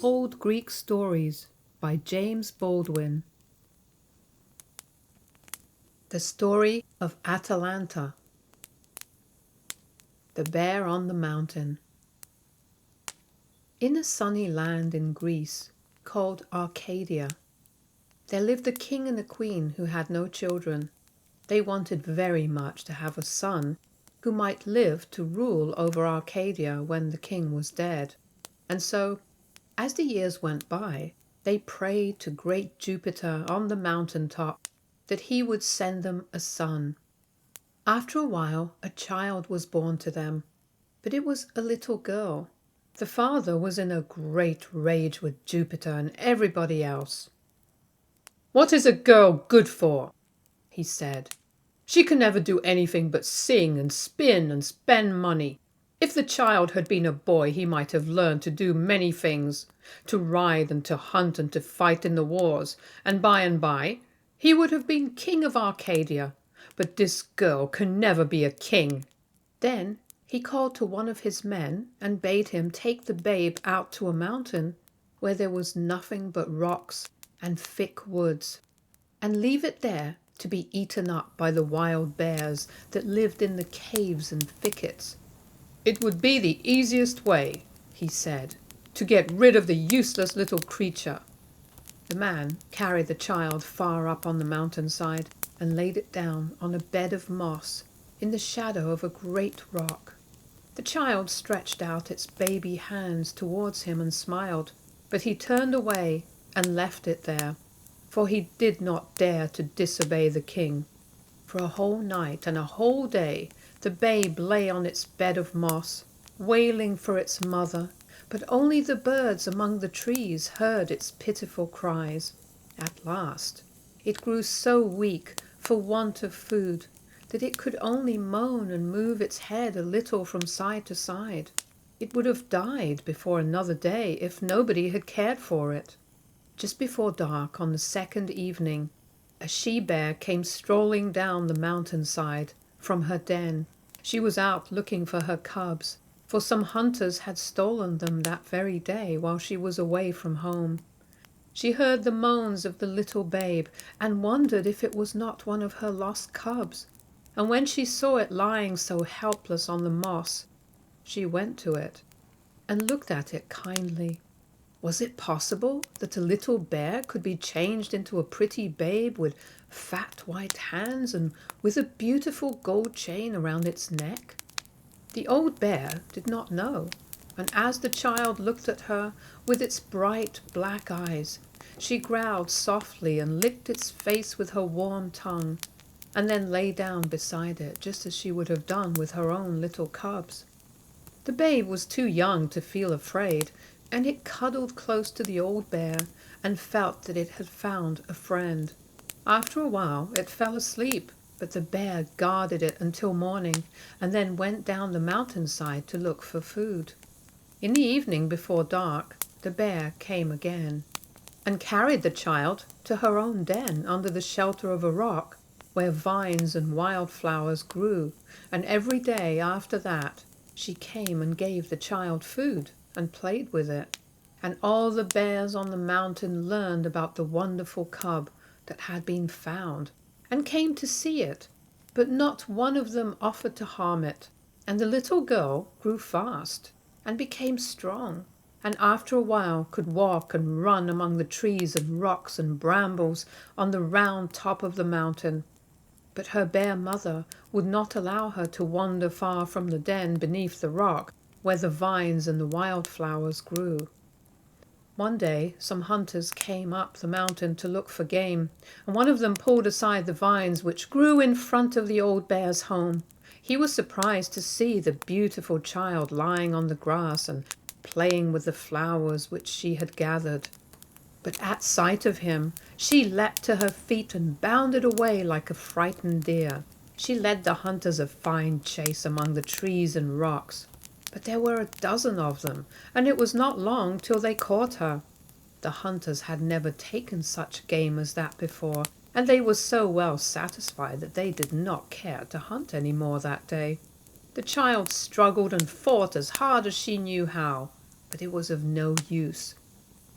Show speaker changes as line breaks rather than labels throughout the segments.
Old Greek Stories by James Baldwin. The Story of ATALANTA. The Bear on the Mountain. In a sunny land in Greece called Arcadia, there lived a king and a queen who had no children. They wanted very much to have a son who might live to rule over Arcadia when the king was dead. And so, as the years went by, they prayed to great Jupiter on the mountain top that he would send them a son. After a while, a child was born to them, but it was a little girl. The father was in a great rage with Jupiter and everybody else. "What is a girl good for?" he said. "She can never do anything but sing and spin and spend money. If the child had been a boy, he might have learned to do many things, to ride and to hunt and to fight in the wars, and by, he would have been king of Arcadia. But this girl can never be a king." Then he called to one of his men and bade him take the babe out to a mountain where there was nothing but rocks and thick woods, and leave it there to be eaten up by the wild bears that lived in the caves and thickets. "It would be the easiest way," he said, "to get rid of the useless little creature." The man carried the child far up on the mountainside and laid it down on a bed of moss in the shadow of a great rock. The child stretched out its baby hands towards him and smiled, but he turned away and left it there, for he did not dare to disobey the king. For a whole night and a whole day the babe lay on its bed of moss, wailing for its mother, but only the birds among the trees heard its pitiful cries. At last it grew so weak for want of food that it could only moan and move its head a little from side to side. It would have died before another day if nobody had cared for it. Just before dark on the second evening, a she-bear came strolling down the mountainside from her den. She was out looking for her cubs, for some hunters had stolen them that very day while she was away from home. She heard the moans of the little babe and wondered if it was not one of her lost cubs, and when she saw it lying so helpless on the moss, she went to it and looked at it kindly. Was it possible that a little bear could be changed into a pretty babe with fat white hands and with a beautiful gold chain around its neck? The old bear did not know, and as the child looked at her with its bright black eyes, she growled softly and licked its face with her warm tongue, and then lay down beside it just as she would have done with her own little cubs. The babe was too young to feel afraid, and it cuddled close to the old bear and felt that it had found a friend. After a while it fell asleep, but the bear guarded it until morning and then went down the mountainside to look for food. In the evening before dark, the bear came again and carried the child to her own den under the shelter of a rock where vines and wildflowers grew, and every day after that she came and gave the child food and played with it. And all the bears on the mountain learned about the wonderful cub that had been found and came to see it, but not one of them offered to harm it. And the little girl grew fast and became strong, and after a while could walk and run among the trees and rocks and brambles on the round top of the mountain. But her bear mother would not allow her to wander far from the den beneath the rock where the vines and the wildflowers grew. One day some hunters came up the mountain to look for game, and one of them pulled aside the vines which grew in front of the old bear's home. He was surprised to see the beautiful child lying on the grass and playing with the flowers which she had gathered. But at sight of him, she leapt to her feet and bounded away like a frightened deer. She led the hunters a fine chase among the trees and rocks, but there were a dozen of them, and it was not long till they caught her. The hunters had never taken such game as that before, and they were so well satisfied that they did not care to hunt any more that day. The child struggled and fought as hard as she knew how, but it was of no use.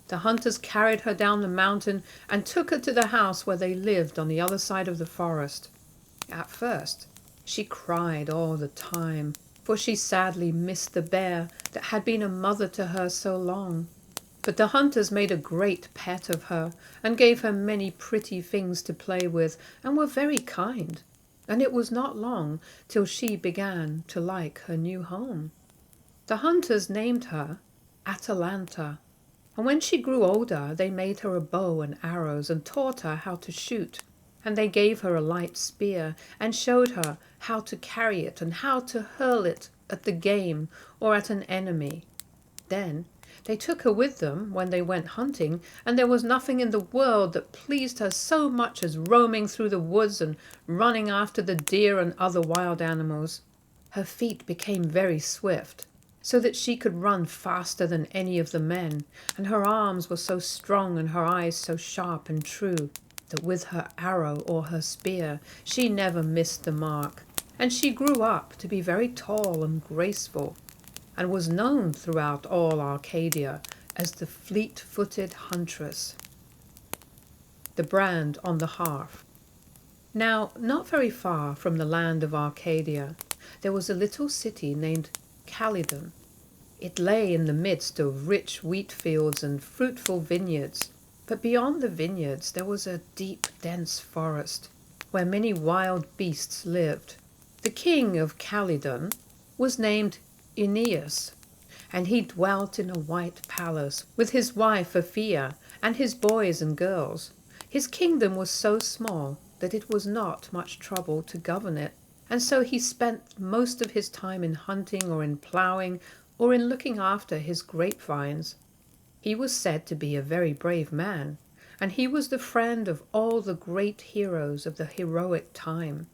The hunters carried her down the mountain and took her to the house where they lived on the other side of the forest. At first, she cried all the time, for she sadly missed the bear that had been a mother to her so long. But the hunters made a great pet of her and gave her many pretty things to play with and were very kind. And it was not long till she began to like her new home. The hunters named her ATALANTA. And when she grew older, they made her a bow and arrows and taught her how to shoot. And they gave her a light spear and showed her how to carry it and how to hurl it at the game or at an enemy. Then they took her with them when they went hunting, and there was nothing in the world that pleased her so much as roaming through the woods and running after the deer and other wild animals. Her feet became very swift, so that she could run faster than any of the men, and her arms were so strong and her eyes so sharp and true that with her arrow or her spear she never missed the mark, and she grew up to be very tall and graceful, and was known throughout all Arcadia as the fleet-footed huntress. The brand on the hearth. Now, not very far from the land of Arcadia, there was a little city named Calydon. It lay in the midst of rich wheat fields and fruitful vineyards, but beyond the vineyards there was a deep, dense forest, where many wild beasts lived. The king of Calydon was named Aeneas, and he dwelt in a white palace with his wife Aphia and his boys and girls. His kingdom was so small that it was not much trouble to govern it, and so he spent most of his time in hunting or in ploughing or in looking after his grapevines. He was said to be a very brave man, and he was the friend of all the great heroes of the heroic time.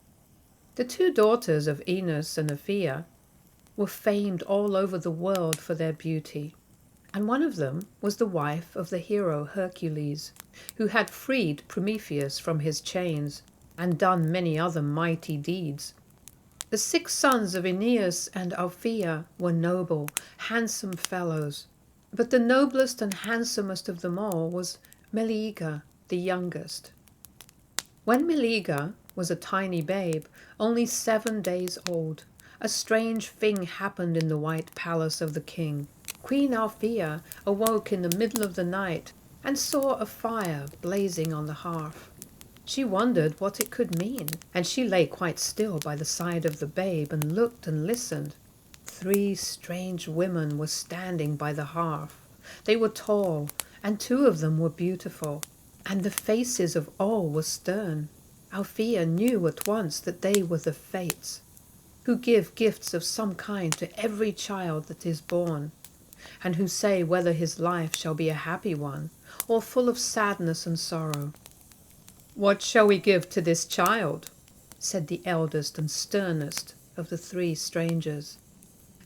The two daughters of Aeneas and Aphia were famed all over the world for their beauty, and one of them was the wife of the hero Hercules, who had freed Prometheus from his chains and done many other mighty deeds. The 6 sons of Aeneas and Althea were noble, handsome fellows, but the noblest and handsomest of them all was Meleager, the youngest. When Meleager was a tiny babe, only 7 days old, a strange thing happened in the white palace of the king. Queen Althea awoke in the middle of the night and saw a fire blazing on the hearth. She wondered what it could mean, and she lay quite still by the side of the babe and looked and listened. 3 strange women were standing by the hearth. They were tall, and 2 of them were beautiful, and the faces of all were stern. Althea knew at once that they were the Fates, who give gifts of some kind to every child that is born, and who say whether his life shall be a happy one, or full of sadness and sorrow. "What shall we give to this child?" said the eldest and sternest of the 3 strangers.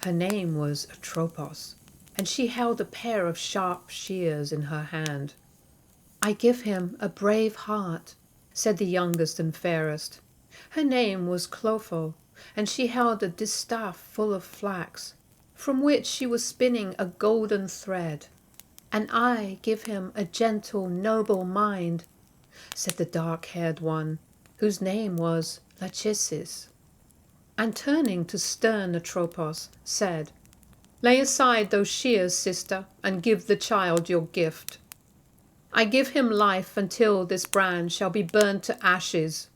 Her name was Atropos, and she held a pair of sharp shears in her hand. "I give him a brave heart," said the youngest and fairest. Her name was Clotho, and she held a distaff full of flax, from which she was spinning a golden thread. "And I give him a gentle, noble mind," said the dark-haired one, whose name was Lachesis. And turning to stern Atropos, said, "Lay aside those shears, sister, and give the child your gift." "I give him life until this brand shall be burned to ashes,"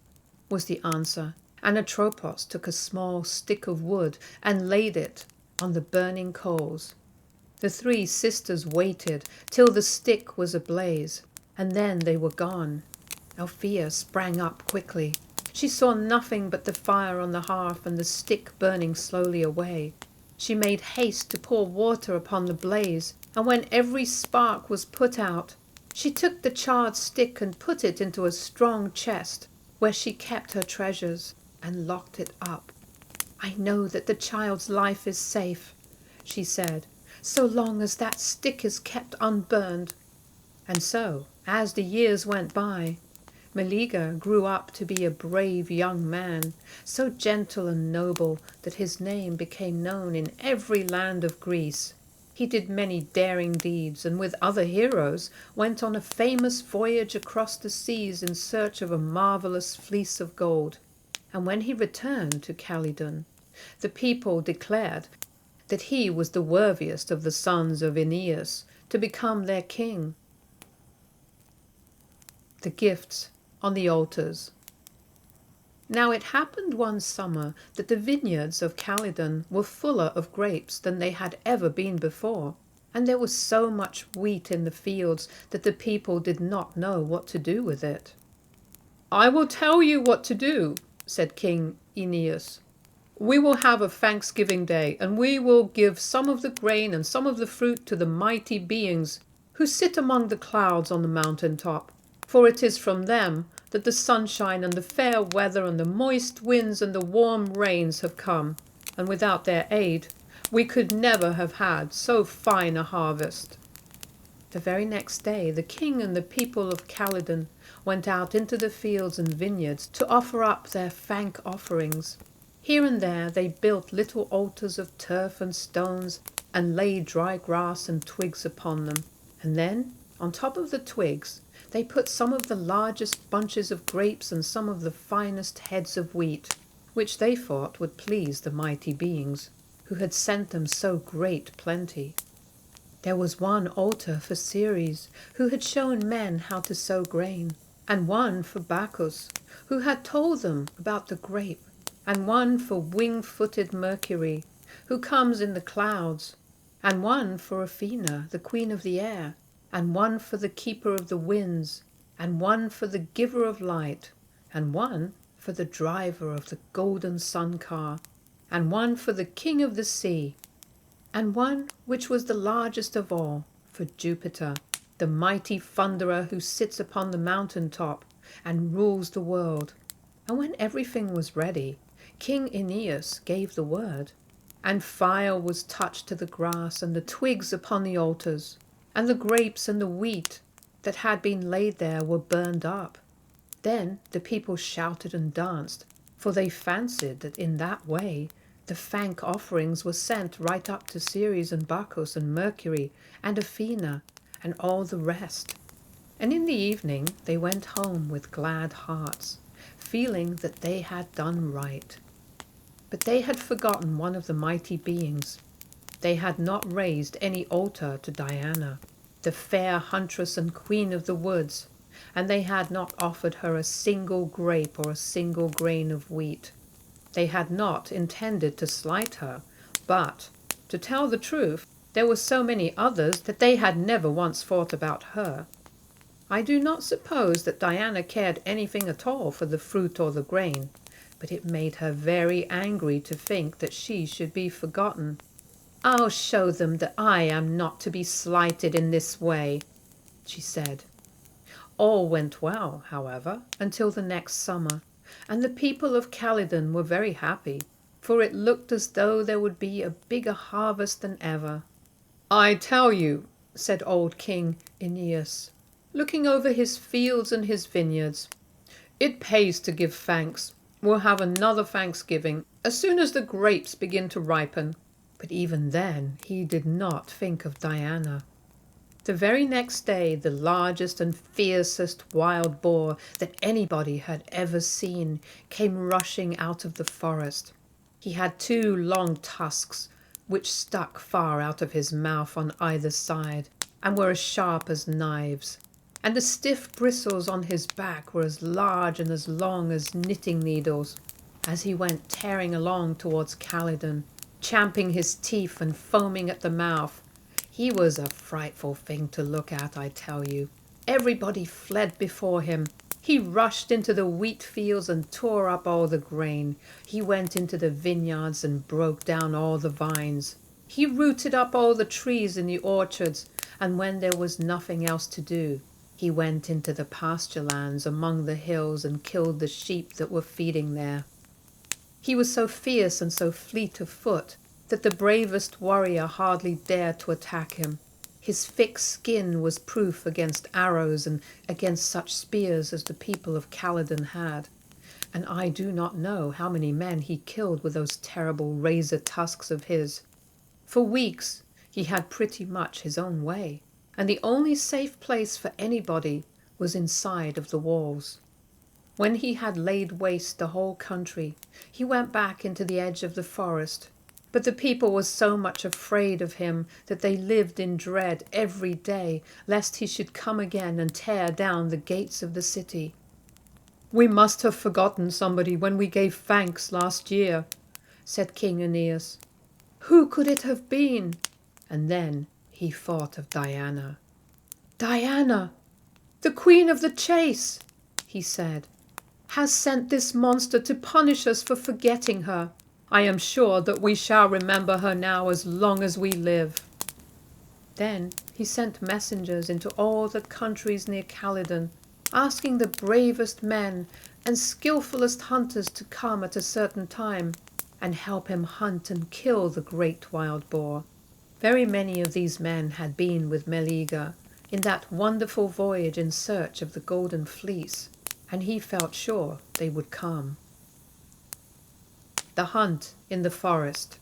was the answer, and Atropos took a small stick of wood and laid it on the burning coals. The 3 sisters waited till the stick was ablaze, and then they were gone. Althea sprang up quickly. She saw nothing but the fire on the hearth and the stick burning slowly away. She made haste to pour water upon the blaze, and when every spark was put out, she took the charred stick and put it into a strong chest, where she kept her treasures, and locked it up. "I know that the child's life is safe," she said, "so long as that stick is kept unburned." And so, as the years went by, Meleager grew up to be a brave young man, so gentle and noble that his name became known in every land of Greece. He He did many daring deeds, and with other heroes went on a famous voyage across the seas in search of a marvelous fleece of gold. And when he returned to Calydon, the people declared that he was the worthiest of the sons of Aeneas to become their king. The gifts on the altars. Now it happened one summer that the vineyards of Calydon were fuller of grapes than they had ever been before, and there was so much wheat in the fields that the people did not know what to do with it. "I will tell you what to do," said King Aeneas. "We will have a Thanksgiving Day, and we will give some of the grain and some of the fruit to the mighty beings who sit among the clouds on the mountain top. For it is from them that the sunshine and the fair weather and the moist winds and the warm rains have come, and without their aid we could never have had so fine a harvest." The very next day the king and the people of Calydon went out into the fields and vineyards to offer up their thank offerings. Here and there they built little altars of turf and stones and laid dry grass and twigs upon them, and then on top of the twigs they put some of the largest bunches of grapes and some of the finest heads of wheat, which they thought would please the mighty beings who had sent them so great plenty. There was one altar for Ceres, who had shown men how to sow grain, and one for Bacchus, who had told them about the grape, and one for wing-footed Mercury, who comes in the clouds, and one for Athena, the queen of the air, and one for the keeper of the winds, and one for the giver of light, and one for the driver of the golden sun car, and one for the king of the sea, and one, which was the largest of all, for Jupiter, the mighty thunderer who sits upon the mountain top and rules the world. And when everything was ready, King Aeneas gave the word, and fire was touched to the grass and the twigs upon the altars, and the grapes and the wheat that had been laid there were burned up. Then the people shouted and danced, for they fancied that in that way the thank offerings were sent right up to Ceres and Bacchus and Mercury and Athena and all the rest. And in the evening they went home with glad hearts, feeling that they had done right. But they had forgotten one of the mighty beings. They had not raised any altar to Diana, the fair huntress and queen of the woods, and they had not offered her a single grape or a single grain of wheat. They had not intended to slight her, but, to tell the truth, there were so many others that they had never once thought about her. I do not suppose that Diana cared anything at all for the fruit or the grain, but it made her very angry to think that she should be forgotten. "I'll show them that I am not to be slighted in this way," she said. All went well, however, until the next summer, and the people of Calydon were very happy, for it looked as though there would be a bigger harvest than ever. "I tell you," said old King Aeneas, looking over his fields and his vineyards, "it pays to give thanks. We'll have another Thanksgiving as soon as the grapes begin to ripen." But even then he did not think of Diana. The very next day the largest and fiercest wild boar that anybody had ever seen came rushing out of the forest. He had 2 long tusks which stuck far out of his mouth on either side and were as sharp as knives, and the stiff bristles on his back were as large and as long as knitting needles. As he went tearing along towards Calydon, champing his teeth and foaming at the mouth, he was a frightful thing to look at, I tell you. Everybody fled before him. He rushed into the wheat fields and tore up all the grain. He went into the vineyards and broke down all the vines. He rooted up all the trees in the orchards, and when there was nothing else to do, he went into the pasture lands among the hills and killed the sheep that were feeding there. He was so fierce and so fleet of foot that the bravest warrior hardly dared to attack him. His thick skin was proof against arrows and against such spears as the people of Calydon had, and I do not know how many men he killed with those terrible razor tusks of his. For weeks He had pretty much his own way, and the only safe place for anybody was inside of the walls. When he had laid waste the whole country, he went back into the edge of the forest. But the people were so much afraid of him that they lived in dread every day, lest he should come again and tear down the gates of the city. "We must have forgotten somebody when we gave thanks last year," said King Aeneas. "Who could it have been?" And then he thought of Diana. "Diana, the queen of the chase," he said, "has sent this monster to punish us for forgetting her. I am sure that we shall remember her now as long as we live." Then he sent messengers into all the countries near Calydon, asking the bravest men and skillfulest hunters to come at a certain time and help him hunt and kill the great wild boar. Very many of these men had been with Meleager in that wonderful voyage in search of the golden fleece, and he felt sure they would come. The hunt in the forest.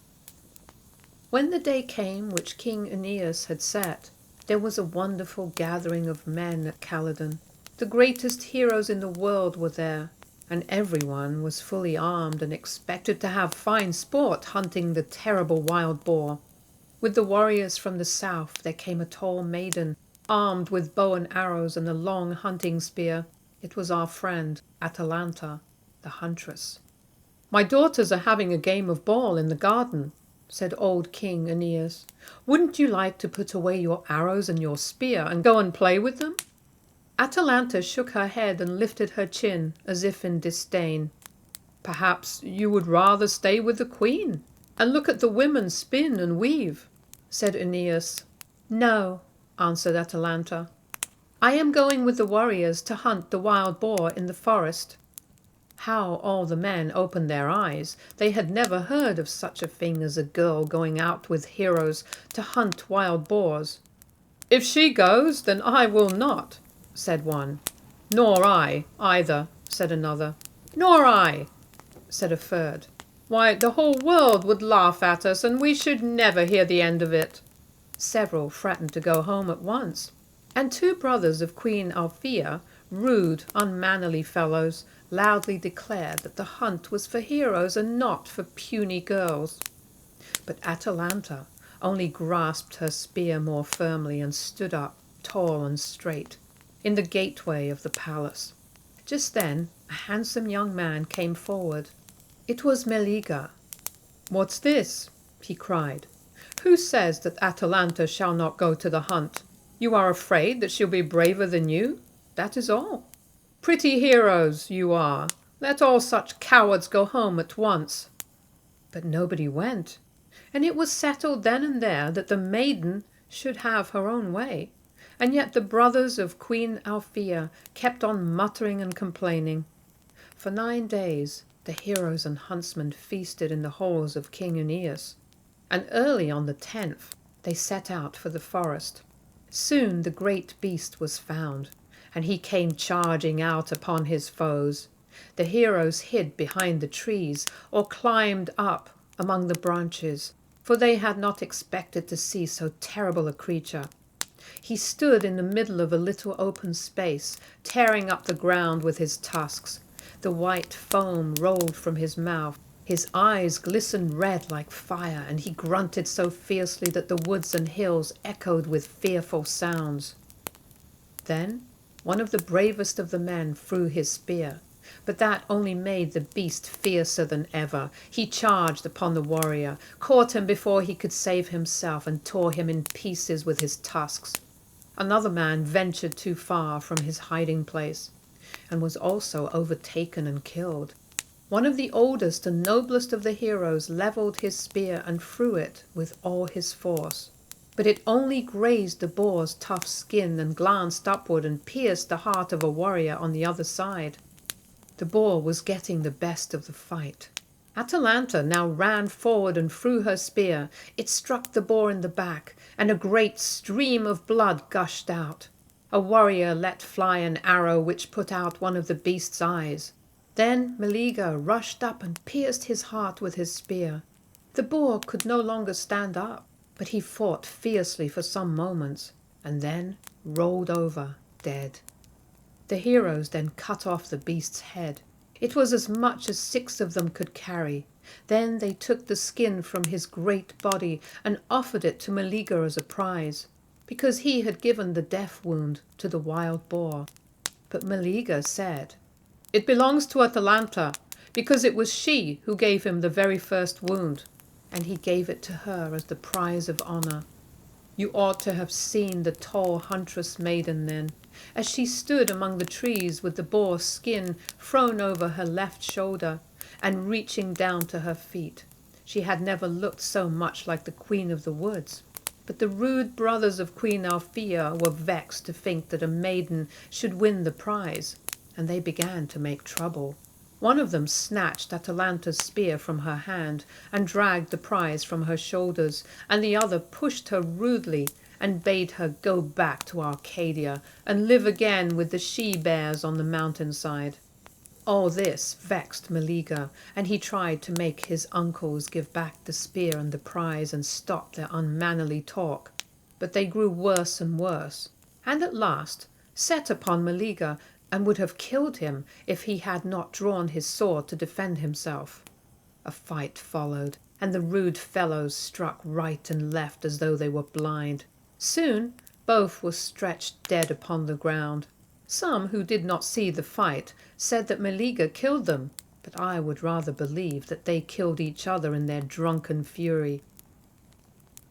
When the day came which King Aeneas had set, there was a wonderful gathering of men at Calydon. The greatest heroes in the world were there, and everyone was fully armed and expected to have fine sport hunting the terrible wild boar. With the warriors from the south there came a tall maiden, armed with bow and arrows and a long hunting spear. It was our friend ATALANTA, the huntress. "My daughters are having a game of ball in the garden," said old King Aeneas. "Wouldn't you like to put away your arrows and your spear and go and play with them?" Atalanta shook her head and lifted her chin as if in disdain. "Perhaps you would rather stay with the queen and look at the women spin and weave," said Aeneas. "No," answered Atalanta. "I am going with the warriors to hunt the wild boar in the forest." How all the men opened their eyes. They had never heard of such a thing as a girl going out with heroes to hunt wild boars. "If she goes, then I will not," said one. "Nor I, either," said another. "Nor I," said a third. "Why, the whole world would laugh at us, and we should never hear the end of it." Several threatened to go home at once, and two brothers of Queen Althea, rude, unmannerly fellows, loudly declared that the hunt was for heroes and not for puny girls. But Atalanta only grasped her spear more firmly and stood up, tall and straight, in the gateway of the palace. Just then a handsome young man came forward. It was Meleager. "What's this?" he cried. "Who says that Atalanta shall not go to the hunt? You are afraid that she'll be braver than you? That is all. Pretty heroes, you are. Let all such cowards go home at once." But nobody went, and it was settled then and there that the maiden should have her own way. And yet the brothers of Queen Althea kept on muttering and complaining. For 9 days the heroes and huntsmen feasted in the halls of King Aeneas, and early on the 10th they set out for the forest. Soon the great beast was found, and he came charging out upon his foes. The heroes hid behind the trees or climbed up among the branches, for they had not expected to see so terrible a creature. He stood in the middle of a little open space, tearing up the ground with his tusks. The white foam rolled from his mouth. His eyes glistened red like fire, and he grunted so fiercely that the woods and hills echoed with fearful sounds. Then one of the bravest of the men threw his spear, but that only made the beast fiercer than ever. He charged upon the warrior, caught him before he could save himself, and tore him in pieces with his tusks. Another man ventured too far from his hiding place, and was also overtaken and killed. One of the oldest and noblest of the heroes leveled his spear and threw it with all his force. But it only grazed the boar's tough skin and glanced upward and pierced the heart of a warrior on the other side. The boar was getting the best of the fight. Atalanta now ran forward and threw her spear. It struck the boar in the back, and a great stream of blood gushed out. A warrior let fly an arrow which put out one of the beast's eyes. Then Meleager rushed up and pierced his heart with his spear. The boar could no longer stand up. But he fought fiercely for some moments, and then rolled over, dead. The heroes then cut off the beast's head. It was as much as 6 of them could carry. Then they took the skin from his great body and offered it to Meleager as a prize, because he had given the death wound to the wild boar. But Meleager said, "It belongs to Atalanta, because it was she who gave him the very first wound," and he gave it to her as the prize of honor. You ought to have seen the tall huntress maiden then, as she stood among the trees with the boar's skin thrown over her left shoulder and reaching down to her feet. She had never looked so much like the Queen of the Woods. But the rude brothers of Queen Althea were vexed to think that a maiden should win the prize, and they began to make trouble. One of them snatched Atalanta's spear from her hand and dragged the prize from her shoulders, and the other pushed her rudely and bade her go back to Arcadia and live again with the she-bears on the mountainside. All this vexed Meleager, and he tried to make his uncles give back the spear and the prize and stop their unmannerly talk. But they grew worse and worse, and at last set upon Meleager and would have killed him if he had not drawn his sword to defend himself. A fight followed, and the rude fellows struck right and left as though they were blind. Soon both were stretched dead upon the ground. Some who did not see the fight said that Meleager killed them, but I would rather believe that they killed each other in their drunken fury.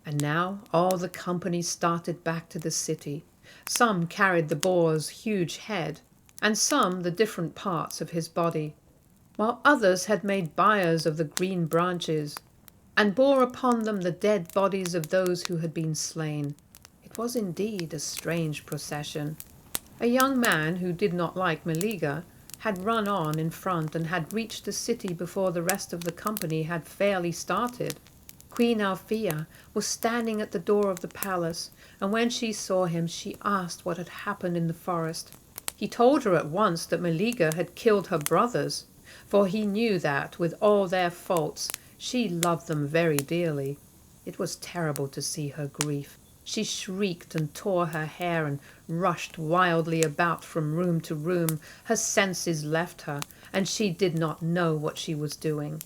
And now all the company started back to the city. Some carried the boar's huge head, and some the different parts of his body, while others had made biers of the green branches, and bore upon them the dead bodies of those who had been slain. It was indeed a strange procession. A young man who did not like Meleager had run on in front and had reached the city before the rest of the company had fairly started. Queen Althea was standing at the door of the palace, and when she saw him she asked what had happened in the forest. He told her at once that Meleager had killed her brothers, for he knew that, with all their faults, she loved them very dearly. It was terrible to see her grief. She shrieked and tore her hair and rushed wildly about from room to room. Her senses left her, and she did not know what she was doing.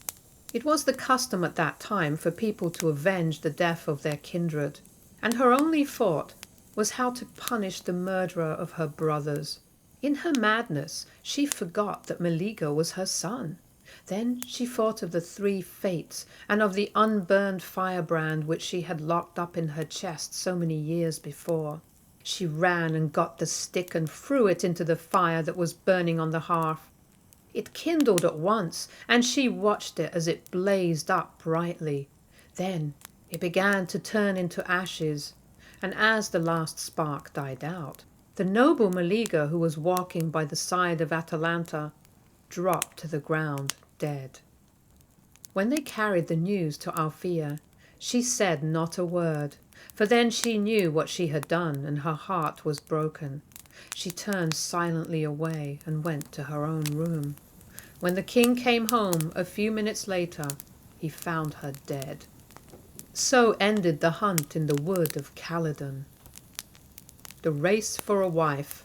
It was the custom at that time for people to avenge the death of their kindred, and her only thought was how to punish the murderer of her brothers. In her madness, she forgot that Meleager was her son. Then she thought of the 3 fates and of the unburned firebrand which she had locked up in her chest so many years before. She ran and got the stick and threw it into the fire that was burning on the hearth. It kindled at once, and she watched it as it blazed up brightly. Then it began to turn into ashes, and as the last spark died out, the noble Meleager, who was walking by the side of Atalanta, dropped to the ground dead. When they carried the news to Althea, she said not a word, for then she knew what she had done, and her heart was broken. She turned silently away and went to her own room. When the king came home a few minutes later, he found her dead. So ended the hunt in the wood of Caledon. The race for a wife.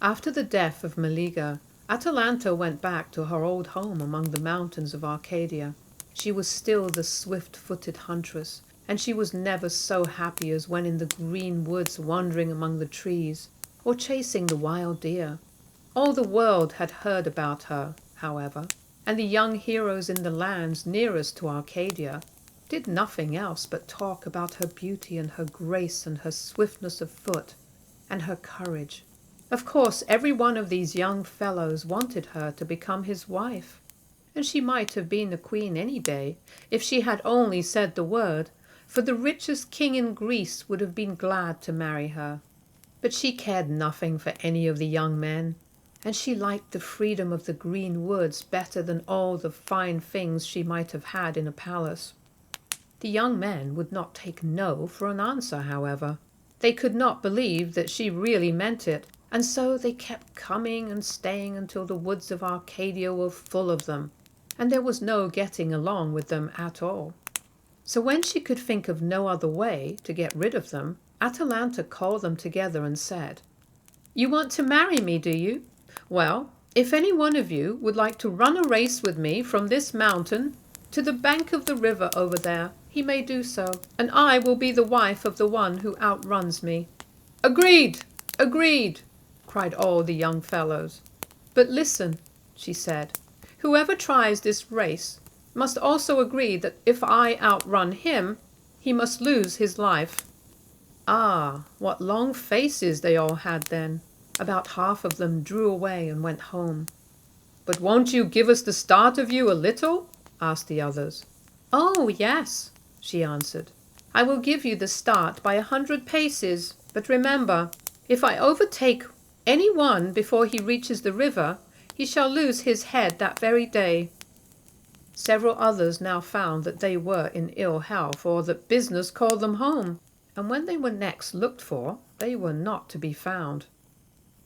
After the death of Meleager, Atalanta went back to her old home among the mountains of Arcadia. She was still the swift-footed huntress, and she was never so happy as when in the green woods wandering among the trees, or chasing the wild deer. All the world had heard about her, however, and the young heroes in the lands nearest to Arcadia did nothing else but talk about her beauty and her grace and her swiftness of foot and her courage. Of course, every one of these young fellows wanted her to become his wife, and she might have been the queen any day if she had only said the word, for the richest king in Greece would have been glad to marry her. But she cared nothing for any of the young men, and she liked the freedom of the green woods better than all the fine things she might have had in a palace. The young men would not take no for an answer, however. They could not believe that she really meant it, and so they kept coming and staying until the woods of Arcadia were full of them, and there was no getting along with them at all. So when she could think of no other way to get rid of them, Atalanta called them together and said, "You want to marry me, do you? Well, if any one of you would like to run a race with me from this mountain to the bank of the river over there, he may do so, and I will be the wife of the one who outruns me." "Agreed! Agreed!" cried all the young fellows. "But listen," she said, "whoever tries this race must also agree that if I outrun him, he must lose his life." Ah, what long faces they all had then! About half of them drew away and went home. "But won't you give us the start of you a little?" asked the others. "Oh, yes," she answered. "I will give you the start by 100 paces, but remember, if I overtake any one before he reaches the river, he shall lose his head that very day." Several others now found that they were in ill health, or that business called them home, and when they were next looked for, they were not to be found.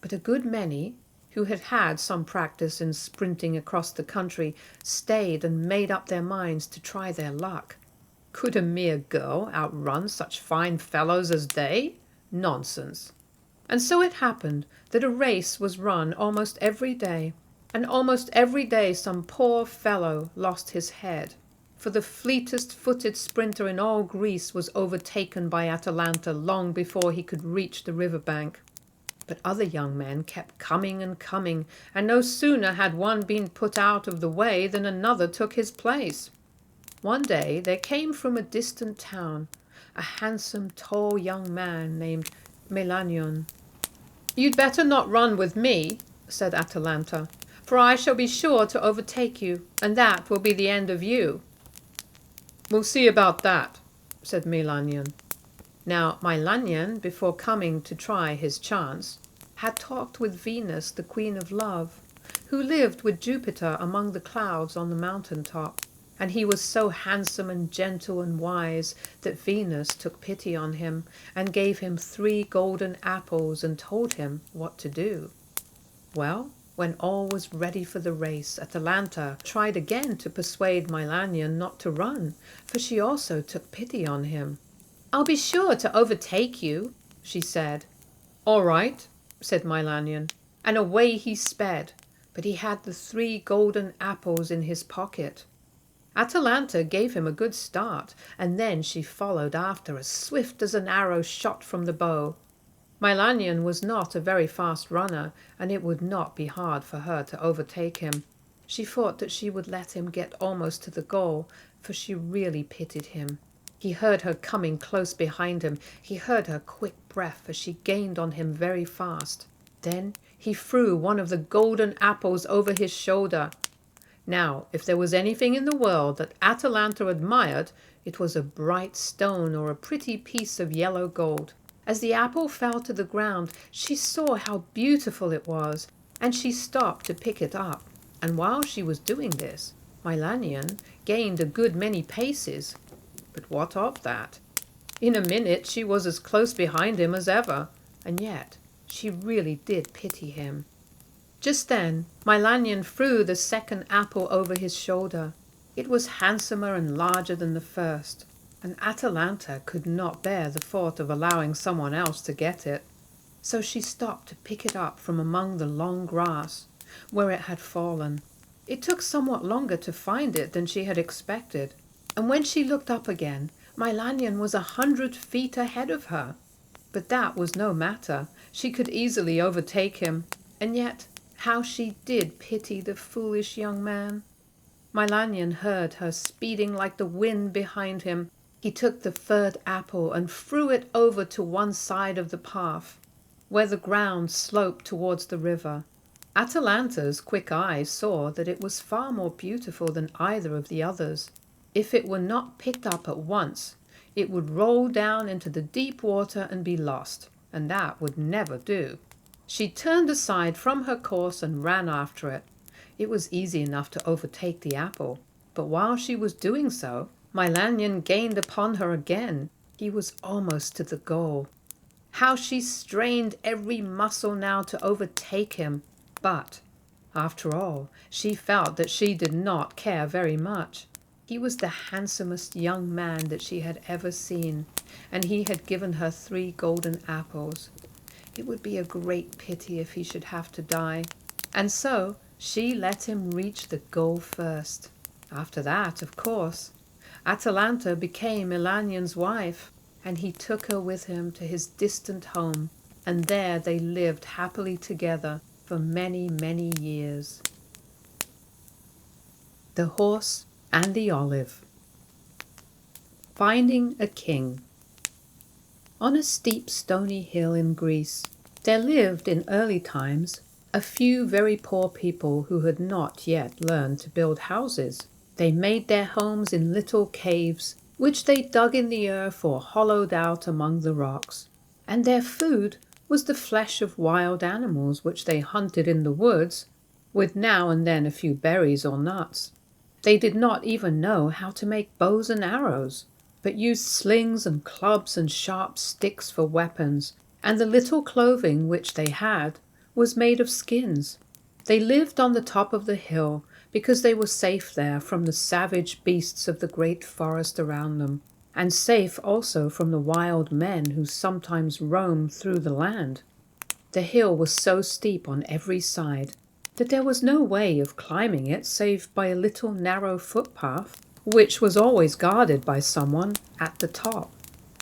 But a good many, who had had some practice in sprinting across the country, stayed and made up their minds to try their luck. Could a mere girl outrun such fine fellows as they? Nonsense! And so it happened that a race was run almost every day, and almost every day some poor fellow lost his head, for the fleetest-footed sprinter in all Greece was overtaken by Atalanta long before he could reach the river bank. But other young men kept coming and coming, and no sooner had one been put out of the way than another took his place. One day there came from a distant town a handsome, tall young man named Melanion. "You'd better not run with me," said Atalanta, "for I shall be sure to overtake you, and that will be the end of you." "We'll see about that," said Melanion. Now Melanion, before coming to try his chance, had talked with Venus, the Queen of Love, who lived with Jupiter among the clouds on the mountain top, and he was so handsome and gentle and wise that Venus took pity on him and gave him 3 golden apples and told him what to do. Well, when all was ready for the race, Atalanta tried again to persuade Melanion not to run, for she also took pity on him. "I'll be sure to overtake you," she said. "All right," said Melanion, and away he sped, but he had the 3 golden apples in his pocket. Atalanta gave him a good start, and then she followed after as swift as an arrow shot from the bow. Melanion was not a very fast runner, and it would not be hard for her to overtake him. She thought that she would let him get almost to the goal, for she really pitied him. He heard her coming close behind him. He heard her quick breath as she gained on him very fast. Then he threw one of the golden apples over his shoulder. Now, if there was anything in the world that Atalanta admired, it was a bright stone or a pretty piece of yellow gold. As the apple fell to the ground, she saw how beautiful it was, and she stopped to pick it up. And while she was doing this, Melanion gained a good many paces. But what of that? In a minute she was as close behind him as ever, and yet she really did pity him. Just then Melanion threw the second apple over his shoulder. It was handsomer and larger than the first, and Atalanta could not bear the thought of allowing someone else to get it. So she stopped to pick it up from among the long grass, where it had fallen. It took somewhat longer to find it than she had expected, and when she looked up again, Melanion was 100 feet ahead of her. But that was no matter. She could easily overtake him, and yet how she did pity the foolish young man. Melanion heard her speeding like the wind behind him. He took the 3rd apple and threw it over to one side of the path, where the ground sloped towards the river. Atalanta's quick eyes saw that it was far more beautiful than either of the others. If it were not picked up at once, it would roll down into the deep water and be lost, and that would never do. She turned aside from her course and ran after it. It was easy enough to overtake the apple, but while she was doing so, Melanion gained upon her again. He was almost to the goal. How she strained every muscle now to overtake him! But, after all, she felt that she did not care very much. He was the handsomest young man that she had ever seen, and he had given her 3 golden apples. It would be a great pity if he should have to die, and so she let him reach the goal first. After that, of course, Atalanta became Melanion's wife, and he took her with him to his distant home, and there they lived happily together for many, many years. The Horse and the Olive. Finding a King. On a steep stony hill in Greece, there lived in early times a few very poor people who had not yet learned to build houses. They made their homes in little caves, which they dug in the earth or hollowed out among the rocks. And their food was the flesh of wild animals which they hunted in the woods, with now and then a few berries or nuts. They did not even know how to make bows and arrows, but used slings and clubs and sharp sticks for weapons, and the little clothing which they had was made of skins. They lived on the top of the hill because they were safe there from the savage beasts of the great forest around them, and safe also from the wild men who sometimes roamed through the land. The hill was so steep on every side that there was no way of climbing it save by a little narrow footpath, which was always guarded by someone at the top.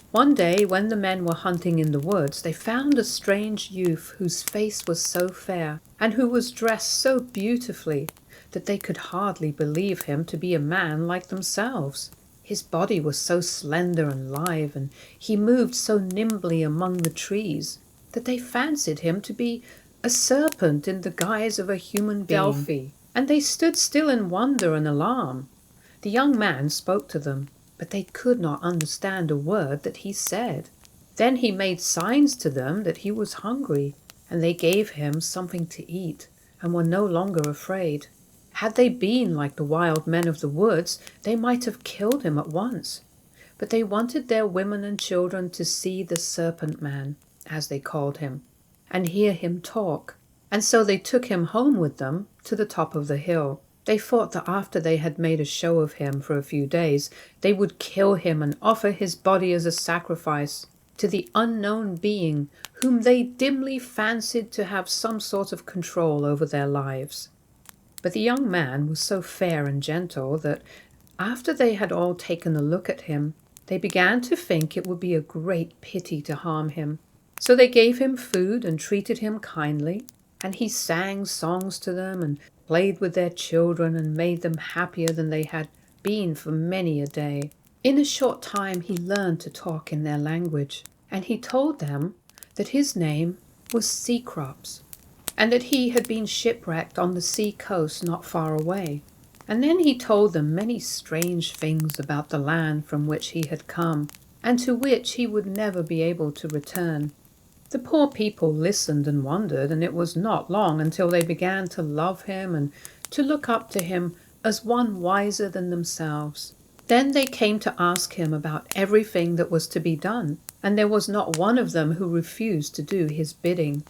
One day, when the men were hunting in the woods, they found a strange youth whose face was so fair, and who was dressed so beautifully, that they could hardly believe him to be a man like themselves. His body was so slender and lithe, and he moved so nimbly among the trees, that they fancied him to be a serpent in the guise of a human being. Delphi, and they stood still in wonder and alarm. The young man spoke to them, but they could not understand a word that he said. Then he made signs to them that he was hungry, and they gave him something to eat, and were no longer afraid. Had they been like the wild men of the woods, they might have killed him at once. But they wanted their women and children to see the serpent man, as they called him, and hear him talk, and so they took him home with them to the top of the hill. They thought that after they had made a show of him for a few days, they would kill him and offer his body as a sacrifice to the unknown being whom they dimly fancied to have some sort of control over their lives. But the young man was so fair and gentle that after they had all taken a look at him, they began to think it would be a great pity to harm him. So they gave him food and treated him kindly, and he sang songs to them and played with their children and made them happier than they had been for many a day. In a short time he learned to talk in their language, and he told them that his name was Cecrops, and that he had been shipwrecked on the sea coast not far away. And then he told them many strange things about the land from which he had come, and to which he would never be able to return. The poor people listened and wondered, and it was not long until they began to love him and to look up to him as one wiser than themselves. Then they came to ask him about everything that was to be done, and there was not one of them who refused to do his bidding.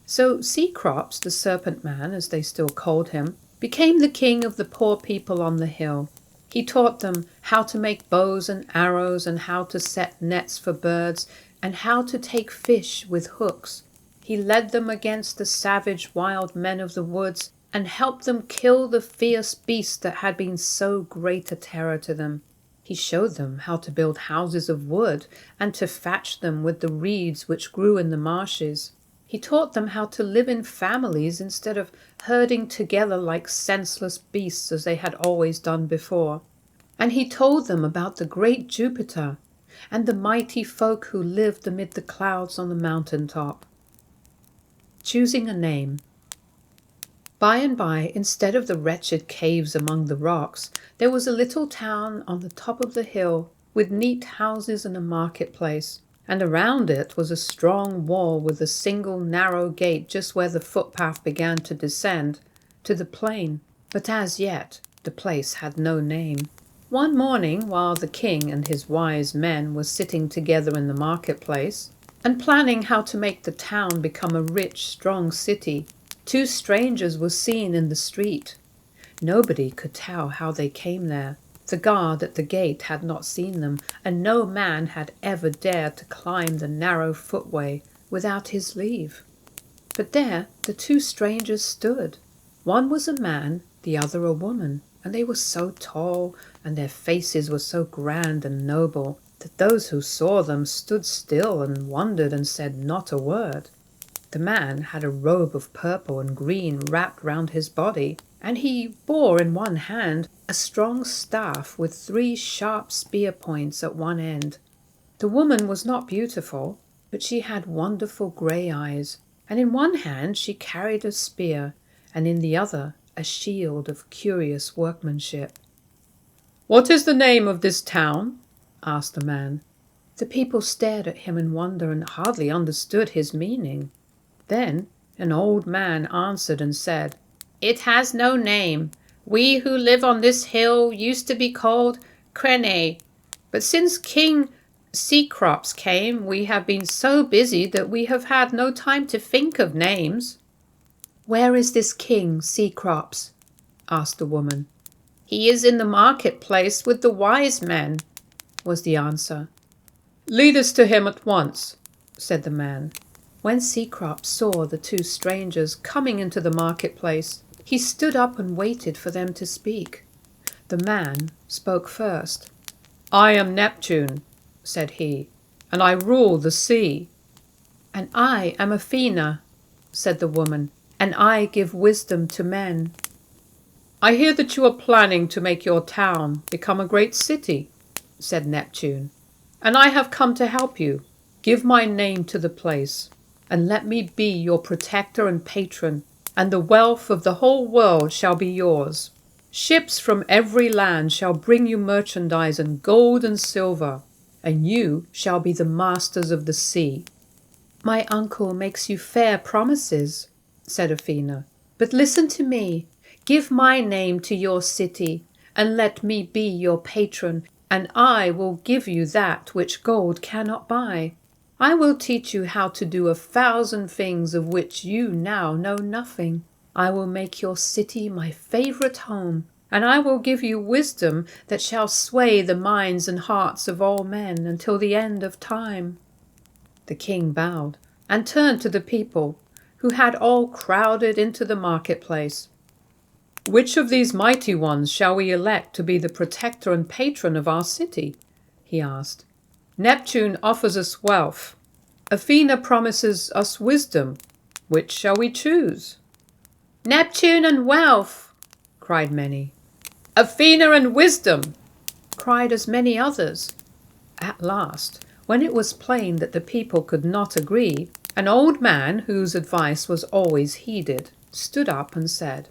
So Cecrops, the serpent man, as they still called him, became the king of the poor people on the hill. He taught them how to make bows and arrows, and how to set nets for birds, and how to take fish with hooks. He led them against the savage wild men of the woods, and helped them kill the fierce beasts that had been so great a terror to them. He showed them how to build houses of wood, and to thatch them with the reeds which grew in the marshes. He taught them how to live in families instead of herding together like senseless beasts as they had always done before. And he told them about the great Jupiter, and the mighty folk who lived amid the clouds on the mountain top. Choosing a name. By and by, instead of the wretched caves among the rocks, there was a little town on the top of the hill, with neat houses and a marketplace, and around it was a strong wall with a single narrow gate just where the footpath began to descend to the plain. But as yet the place had no name. One morning, while the king and his wise men were sitting together in the marketplace, and planning how to make the town become a rich, strong city, 2 strangers were seen in the street. Nobody could tell how they came there. The guard at the gate had not seen them, and no man had ever dared to climb the narrow footway without his leave. But there the two strangers stood. One was a man, the other a woman, and they were so tall, and their faces were so grand and noble, that those who saw them stood still and wondered and said not a word. The man had a robe of purple and green wrapped round his body, and he bore in one hand a strong staff with 3 sharp spear points at one end. The woman was not beautiful, but she had wonderful grey eyes, and in one hand she carried a spear, and in the other a shield of curious workmanship. "What is the name of this town?" asked the man. The people stared at him in wonder and hardly understood his meaning. Then an old man answered and said, "It has no name. We who live on this hill used to be called Crene, but since King Cecrops came, we have been so busy that we have had no time to think of names." "Where is this King Cecrops?" asked the woman. "He is in the marketplace with the wise men," was the answer. "Lead us to him at once," said the man. When Cecrops saw the two strangers coming into the marketplace, he stood up and waited for them to speak. The man spoke first. "I am Neptune," said he, "and I rule the sea." "And I am Athena," said the woman, "and I give wisdom to men." "I hear that you are planning to make your town become a great city," said Neptune, "and I have come to help you. Give my name to the place, and let me be your protector and patron, and the wealth of the whole world shall be yours. Ships from every land shall bring you merchandise and gold and silver, and you shall be the masters of the sea." "My uncle makes you fair promises," said Athena, "but listen to me. Give my name to your city, and let me be your patron, and I will give you that which gold cannot buy. I will teach you how to do 1,000 things of which you now know nothing. I will make your city my favorite home, and I will give you wisdom that shall sway the minds and hearts of all men until the end of time." The king bowed and turned to the people, who had all crowded into the marketplace. "Which of these mighty ones shall we elect to be the protector and patron of our city?" he asked. "Neptune offers us wealth. Athena promises us wisdom. Which shall we choose?" "Neptune and wealth," cried many. "Athena and wisdom," cried as many others. At last, when it was plain that the people could not agree, an old man, whose advice was always heeded, stood up and said,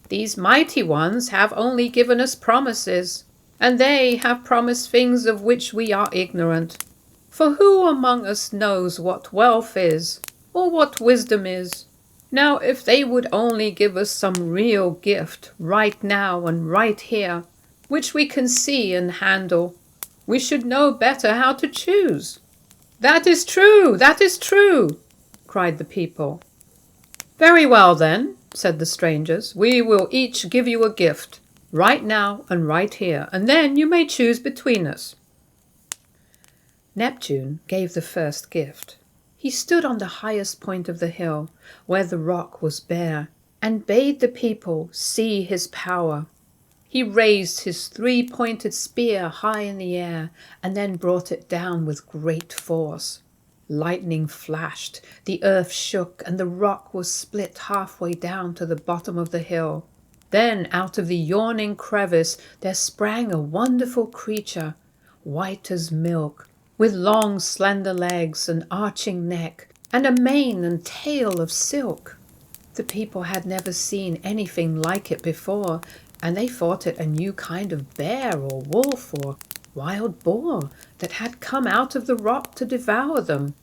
"These mighty ones have only given us promises, and they have promised things of which we are ignorant. For who among us knows what wealth is, or what wisdom is? Now, if they would only give us some real gift right now and right here, which we can see and handle, we should know better how to choose." "That is true, that is true," cried the people. "Very well then," said the strangers, "we will each give you a gift, right now and right here, and then you may choose between us." Neptune gave the first gift. He stood on the highest point of the hill, where the rock was bare, and bade the people see his power. He raised his 3-pointed spear high in the air, and then brought it down with great force. Lightning flashed, the earth shook, and the rock was split halfway down to the bottom of the hill. Then out of the yawning crevice there sprang a wonderful creature, white as milk, with long slender legs, an arching neck, and a mane and tail of silk. The people had never seen anything like it before, and they thought it a new kind of bear or wolf or wild boar that had come out of the rock to devour them.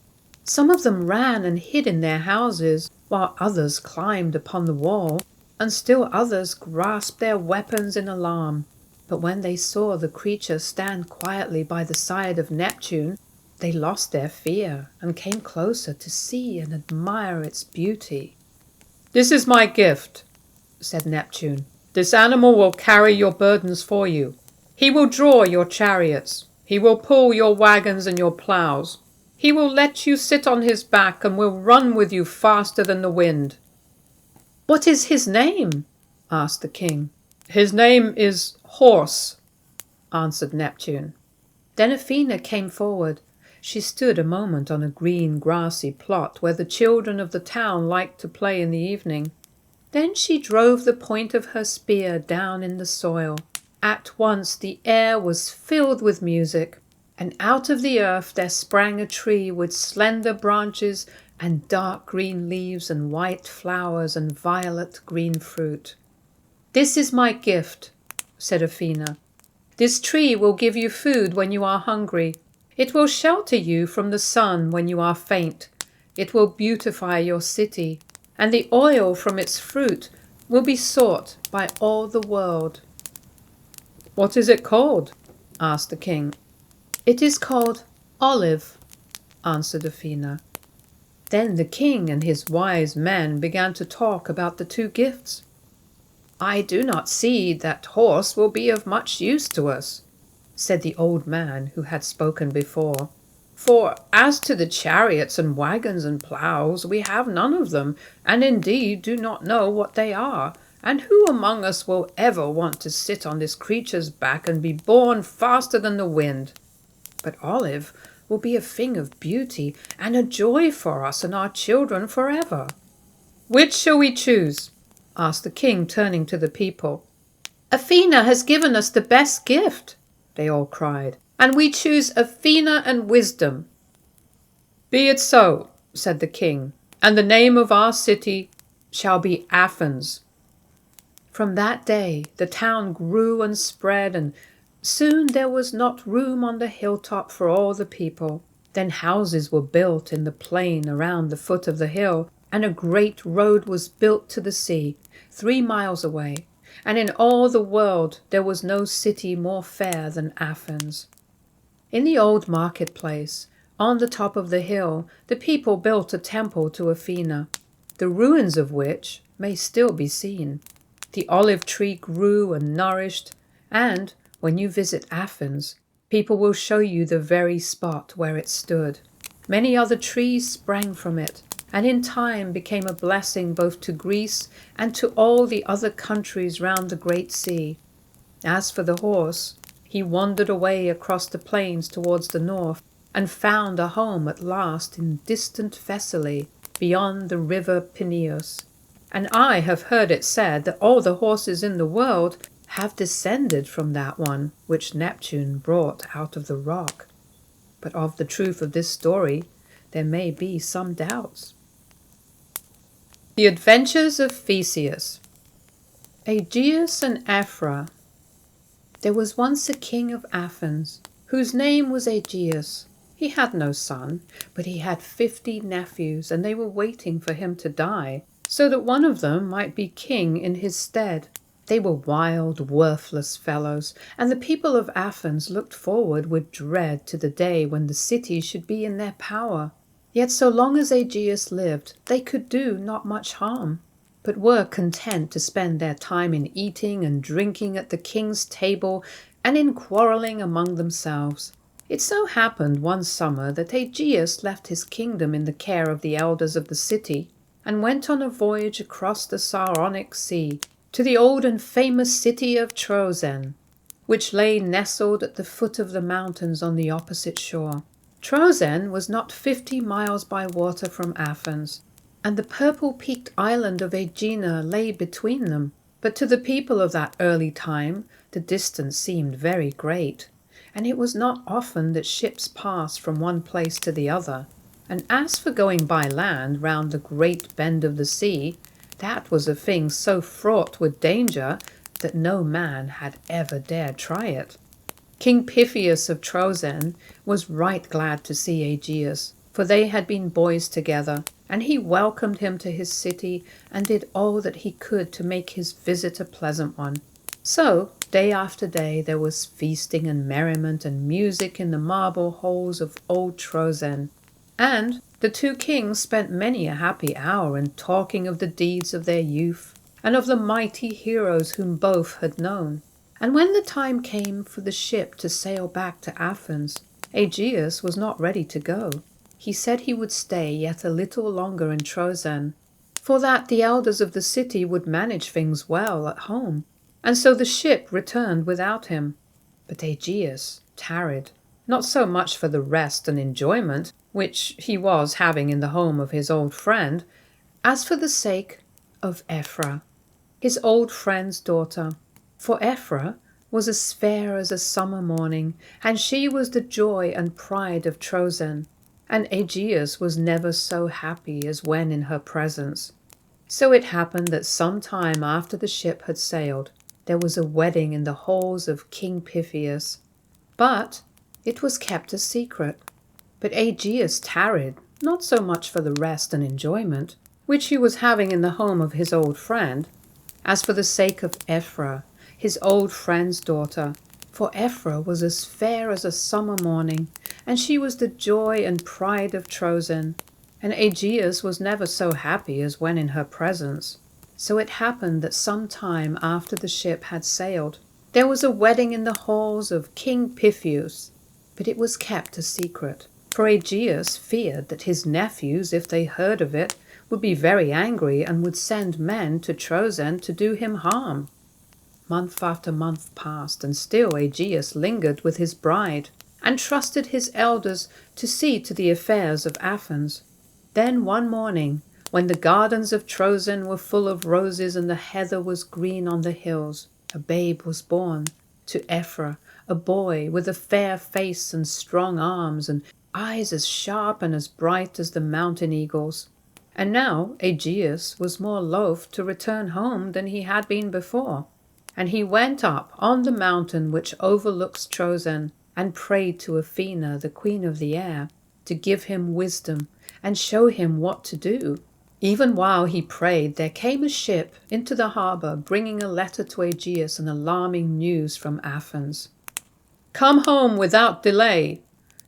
Some of them ran and hid in their houses, while others climbed upon the wall, and still others grasped their weapons in alarm. But when they saw the creature stand quietly by the side of Neptune, they lost their fear and came closer to see and admire its beauty. "This is my gift," said Neptune. "This animal will carry your burdens for you. He will draw your chariots. He will pull your wagons and your plows. He will let you sit on his back and will run with you faster than the wind." "What is his name?" asked the king. "His name is Horse," answered Neptune. Then Athena came forward. She stood a moment on a green grassy plot where the children of the town liked to play in the evening. Then she drove the point of her spear down in the soil. At once the air was filled with music, and out of the earth there sprang a tree with slender branches and dark green leaves and white flowers and violet green fruit. "This is my gift," said Athena. "This tree will give you food when you are hungry. It will shelter you from the sun when you are faint. It will beautify your city, and the oil from its fruit will be sought by all the world." "What is it called?" asked the king. "It is called olive," answered Athena. Then the king and his wise men began to talk about the two gifts. "I do not see that horse will be of much use to us," said the old man who had spoken before. "For as to the chariots and wagons and ploughs, we have none of them, and indeed do not know what they are. And who among us will ever want to sit on this creature's back and be borne faster than the wind? But olive will be a thing of beauty and a joy for us and our children forever." "Which shall we choose?" asked the king, turning to the people. "Athena has given us the best gift," they all cried, "and we choose Athena and wisdom." "Be it so," said the king, "and the name of our city shall be Athens." From that day the town grew and spread, and soon there was not room on the hilltop for all the people. Then houses were built in the plain around the foot of the hill, and a great road was built to the sea, 3 miles away, and in all the world there was no city more fair than Athens. In the old marketplace, on the top of the hill, the people built a temple to Athena, the ruins of which may still be seen. The olive tree grew and nourished, and when you visit Athens, people will show you the very spot where it stood. Many other trees sprang from it, and in time became a blessing both to Greece and to all the other countries round the great sea. As for the horse, he wandered away across the plains towards the north, and found a home at last in distant Thessaly, beyond the river Peneus. And I have heard it said that all the horses in the world have descended from that one which Neptune brought out of the rock. But of the truth of this story there may be some doubts. The Adventures of Theseus. Aegeus and Aphra. There was once a king of Athens, whose name was Aegeus. He had no son, but he had 50 nephews, and they were waiting for him to die, so that one of them might be king in his stead. They were wild, worthless fellows, and the people of Athens looked forward with dread to the day when the city should be in their power. Yet so long as Aegeus lived, they could do not much harm, but were content to spend their time in eating and drinking at the king's table and in quarrelling among themselves. It so happened one summer that Aegeus left his kingdom in the care of the elders of the city, and went on a voyage across the Saronic Sea to the old and famous city of Troezen, which lay nestled at the foot of the mountains on the opposite shore. Troezen was not 50 miles by water from Athens, and the purple-peaked island of Aegina lay between them. But to the people of that early time the distance seemed very great, and it was not often that ships passed from one place to the other. And as for going by land round the great bend of the sea, that was a thing so fraught with danger that no man had ever dared try it. King Pythius of Troezen was right glad to see Aegeus, for they had been boys together, and he welcomed him to his city and did all that he could to make his visit a pleasant one. So, day after day, there was feasting and merriment and music in the marble halls of old Troezen, and the two kings spent many a happy hour in talking of the deeds of their youth, and of the mighty heroes whom both had known. And when the time came for the ship to sail back to Athens, Aegeus was not ready to go. He said he would stay yet a little longer in Troezen, for that the elders of the city would manage things well at home, and so the ship returned without him. But Aegeus tarried, not so much for the rest and enjoyment which he was having in the home of his old friend, as for the sake of Ephra, his old friend's daughter. For Ephra was as fair as a summer morning, and she was the joy and pride of Troezen, and Aegeus was never so happy as when in her presence. So it happened that some time after the ship had sailed, there was a wedding in the halls of King Pythias, but it was kept a secret. But Aegeus tarried, not so much for the rest and enjoyment, which he was having in the home of his old friend, as for the sake of Ephra, his old friend's daughter. For Ephra was as fair as a summer morning, and she was the joy and pride of Troezen, and Aegeus was never so happy as when in her presence. So it happened that some time after the ship had sailed, there was a wedding in the halls of King Pythias, but it was kept a secret, for Aegeus feared that his nephews, if they heard of it, would be very angry and would send men to Troezen to do him harm. Month after month passed, and still Aegeus lingered with his bride, and trusted his elders to see to the affairs of Athens. Then one morning, when the gardens of Troezen were full of roses and the heather was green on the hills, a babe was born to Ephra, a boy with a fair face and strong arms, and eyes as sharp and as bright as the mountain eagles. And now Aegeus was more loath to return home than he had been before. And he went up on the mountain which overlooks Troezen, and prayed to Athena, the queen of the air, to give him wisdom and show him what to do. Even while he prayed, there came a ship into the harbour, bringing a letter to Aegeus and alarming news from Athens. "Come home without delay."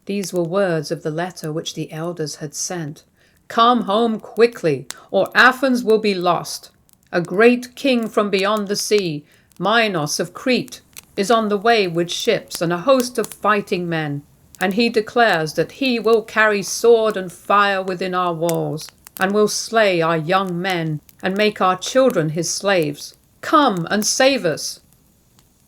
These were words of the letter which the elders had sent. "Come home quickly, or Athens will be lost. A great king from beyond the sea, Minos of Crete, is on the way with ships and a host of fighting men, and he declares that he will carry sword and fire within our walls, and will slay our young men and make our children his slaves. Come and save us."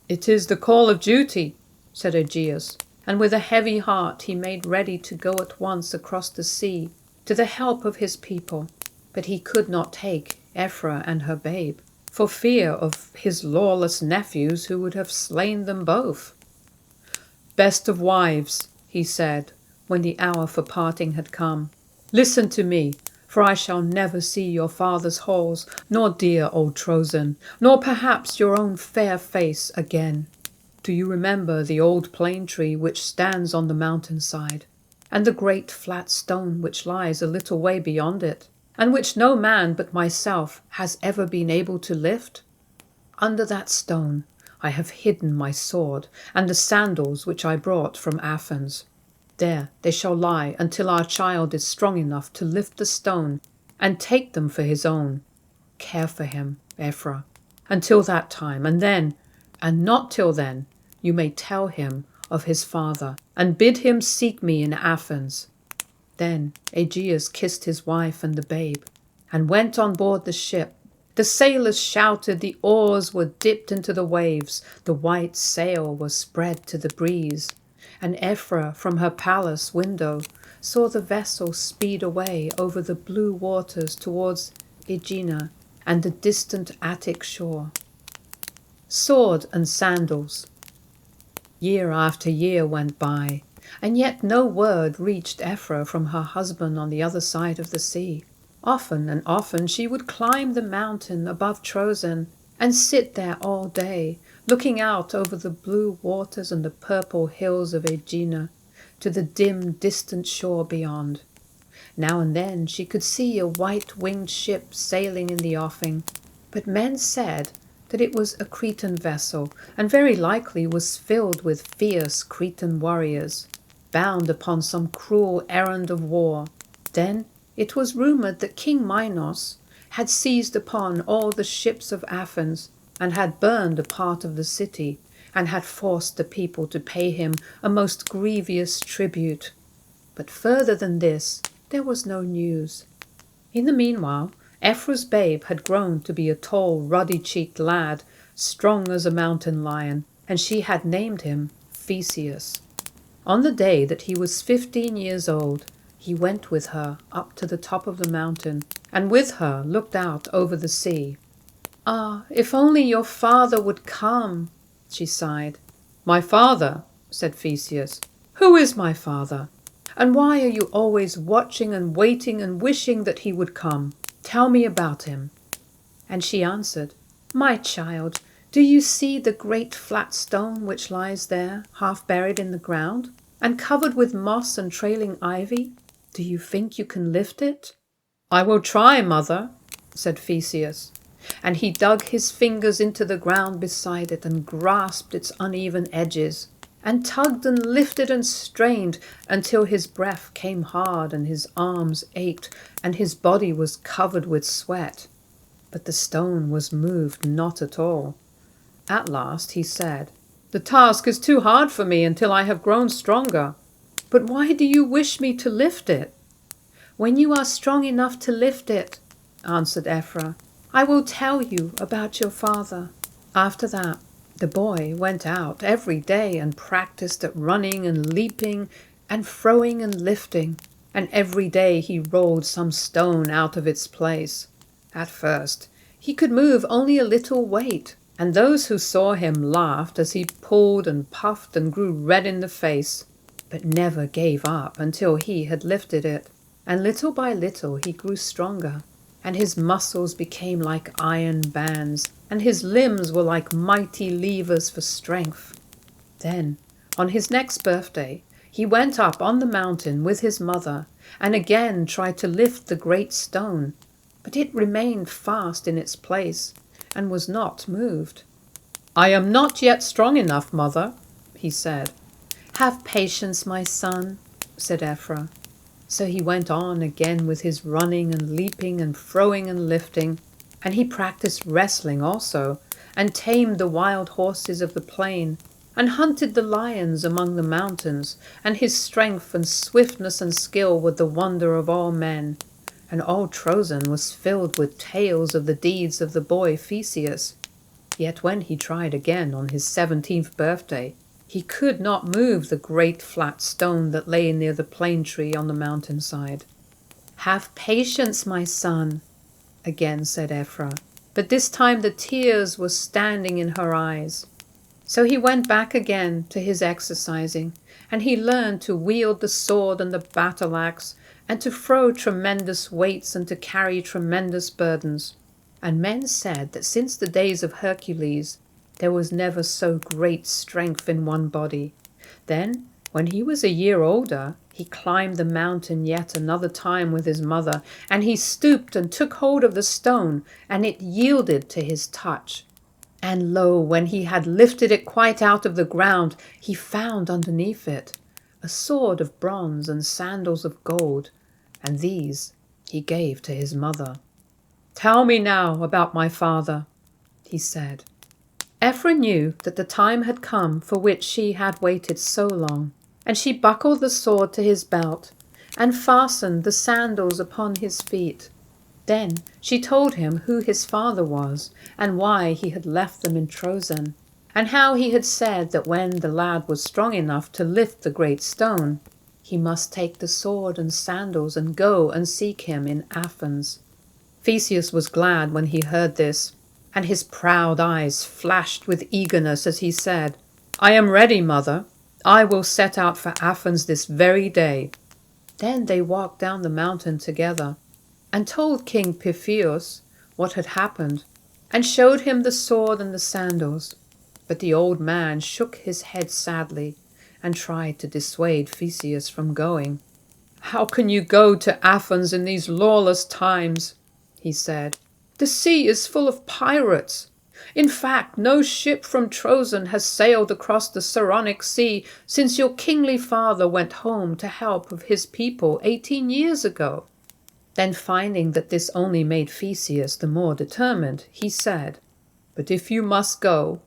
"It is the call of duty," said Aegeus, and with a heavy heart he made ready to go at once across the sea to the help of his people. But he could not take Ephra and her babe, for fear of his lawless nephews who would have slain them both. "Best of wives," he said, when the hour for parting had come, "listen to me, for I shall never see your father's halls, nor dear old Troezen, nor perhaps your own fair face again. Do you remember the old plane tree which stands on the mountainside, and the great flat stone which lies a little way beyond it, and which no man but myself has ever been able to lift? Under that stone I have hidden my sword and the sandals which I brought from Athens. There they shall lie until our child is strong enough to lift the stone and take them for his own. Care for him, Ephra, until that time, and then, and not till then, you may tell him of his father, and bid him seek me in Athens." Then Aegeus kissed his wife and the babe, and went on board the ship. The sailors shouted, the oars were dipped into the waves, the white sail was spread to the breeze, and Ephra from her palace window saw the vessel speed away over the blue waters towards Aegina and the distant Attic shore. Sword and sandals. Year after year went by, and yet no word reached Ephra from her husband on the other side of the sea. Often and often she would climb the mountain above Troezen and sit there all day, looking out over the blue waters and the purple hills of Aegina to the dim, distant shore beyond. Now and then she could see a white-winged ship sailing in the offing, but men said that it was a Cretan vessel, and very likely was filled with fierce Cretan warriors, bound upon some cruel errand of war. Then it was rumoured that King Minos had seized upon all the ships of Athens, and had burned a part of the city, and had forced the people to pay him a most grievous tribute. But further than this there was no news. In the meanwhile, Ephra's babe had grown to be a tall, ruddy-cheeked lad, strong as a mountain lion, and she had named him Theseus. On the day that he was 15 years old, he went with her up to the top of the mountain, and with her looked out over the sea. "Ah, if only your father would come," she sighed. "My father?" said Theseus. "Who is my father? And why are you always watching and waiting and wishing that he would come? Tell me about him." And she answered, "My child, do you see the great flat stone which lies there, half buried in the ground, and covered with moss and trailing ivy? Do you think you can lift it?" "I will try, mother," said Theseus. And he dug his fingers into the ground beside it and grasped its uneven edges, and tugged and lifted and strained until his breath came hard and his arms ached and his body was covered with sweat. But the stone was moved not at all. At last he said, "The task is too hard for me until I have grown stronger. But why do you wish me to lift it?" "When you are strong enough to lift it," answered Ephra, "I will tell you about your father." After that, the boy went out every day and practiced at running and leaping and throwing and lifting, and every day he rolled some stone out of its place. At first, he could move only a little weight, and those who saw him laughed as he pulled and puffed and grew red in the face, but never gave up until he had lifted it, and little by little he grew stronger, and his muscles became like iron bands, and his limbs were like mighty levers for strength. Then, on his next birthday, he went up on the mountain with his mother, and again tried to lift the great stone, but it remained fast in its place, and was not moved. "I am not yet strong enough, mother," he said. "Have patience, my son," said Ephra. So he went on again with his running and leaping and throwing and lifting, and he practiced wrestling also, and tamed the wild horses of the plain, and hunted the lions among the mountains, and his strength and swiftness and skill were the wonder of all men. And all Trozen was filled with tales of the deeds of the boy Theseus. Yet when he tried again on his 17th birthday, he could not move the great flat stone that lay near the plane tree on the mountainside. "Have patience, my son," again said Ephra, but this time the tears were standing in her eyes. So he went back again to his exercising, and he learned to wield the sword and the battle axe, and to throw tremendous weights and to carry tremendous burdens. And men said that since the days of Hercules, there was never so great strength in one body. Then, when he was a year older, he climbed the mountain yet another time with his mother, and he stooped and took hold of the stone, and it yielded to his touch. And lo, when he had lifted it quite out of the ground, he found underneath it a sword of bronze and sandals of gold, and these he gave to his mother. "Tell me now about my father," he said. Ephra knew that the time had come for which she had waited so long, and she buckled the sword to his belt, and fastened the sandals upon his feet. Then she told him who his father was, and why he had left them in Trozen, and how he had said that when the lad was strong enough to lift the great stone, he must take the sword and sandals and go and seek him in Athens. Theseus was glad when he heard this, and his proud eyes flashed with eagerness as he said, "I am ready, mother. I will set out for Athens this very day." Then they walked down the mountain together, and told King Theseus what had happened, and showed him the sword and the sandals. But the old man shook his head sadly, and tried to dissuade Theseus from going. "How can you go to Athens in these lawless times?" he said. "The sea is full of pirates. In fact, no ship from Trozen has sailed across the Saronic Sea since your kingly father went home to help of his people 18 years ago." Then finding that this only made Theseus the more determined, he said, "But if you must go,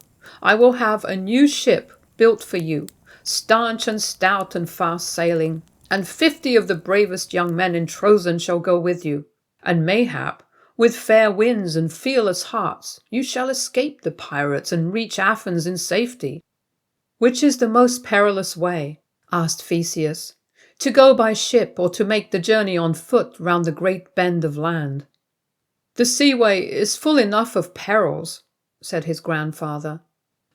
I will have a new ship built for you, staunch and stout and fast sailing, and 50 of the bravest young men in Trozen shall go with you. And mayhap, with fair winds and fearless hearts, you shall escape the pirates and reach Athens in safety." "Which is the most perilous way?" asked Theseus. "To go by ship or to make the journey on foot round the great bend of land?" "The seaway is full enough of perils," said his grandfather,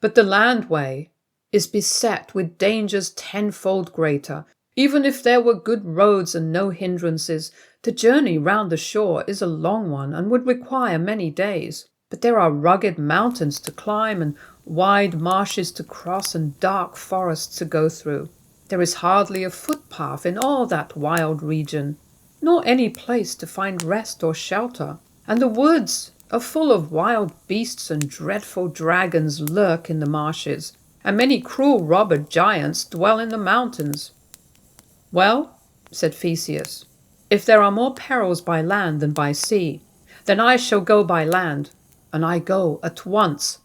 "but the land way is beset with dangers tenfold greater. Even if there were good roads and no hindrances, the journey round the shore is a long one and would require many days. But there are rugged mountains to climb and wide marshes to cross and dark forests to go through. There is hardly a footpath in all that wild region, nor any place to find rest or shelter. And the woods are full of wild beasts, and dreadful dragons lurk in the marshes, and many cruel robber giants dwell in the mountains." "Well," said Theseus, "if there are more perils by land than by sea, then I shall go by land, and I go at once."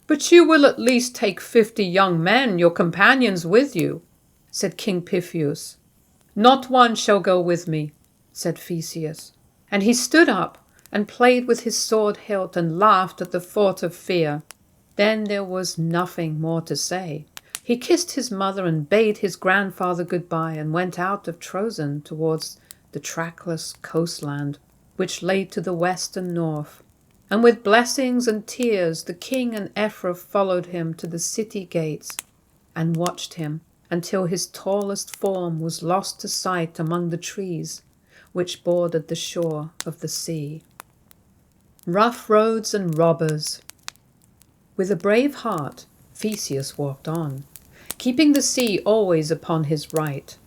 "But you will at least take 50 young men, your companions, with you," said King Pythius. "Not one shall go with me," said Theseus, and he stood up and played with his sword hilt and laughed at the thought of fear. Then there was nothing more to say. He kissed his mother and bade his grandfather goodbye, and went out of Trozen towards the trackless coastland, which lay to the west and north. And with blessings and tears the king and Ephra followed him to the city gates, and watched him until his tallest form was lost to sight among the trees which bordered the shore of the sea. Rough roads and robbers. With a brave heart, Theseus walked on, keeping the sea always upon his right.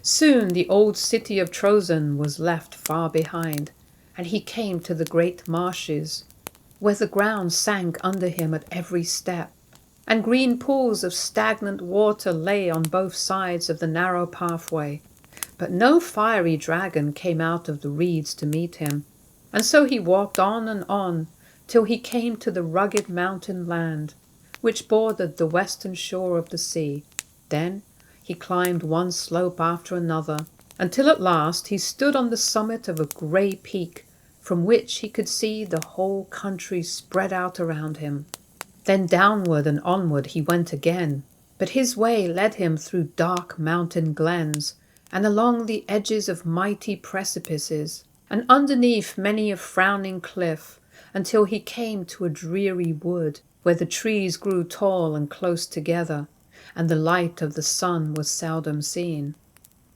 Soon the old city of Trozen was left far behind, and he came to the great marshes, where the ground sank under him at every step, and green pools of stagnant water lay on both sides of the narrow pathway. But no fiery dragon came out of the reeds to meet him, and so he walked on till he came to the rugged mountain land, which bordered the western shore of the sea. Then he climbed one slope after another, until at last he stood on the summit of a grey peak, from which he could see the whole country spread out around him. Then downward and onward he went again, but his way led him through dark mountain glens, and along the edges of mighty precipices, and underneath many a frowning cliff, until he came to a dreary wood, where the trees grew tall and close together, and the light of the sun was seldom seen.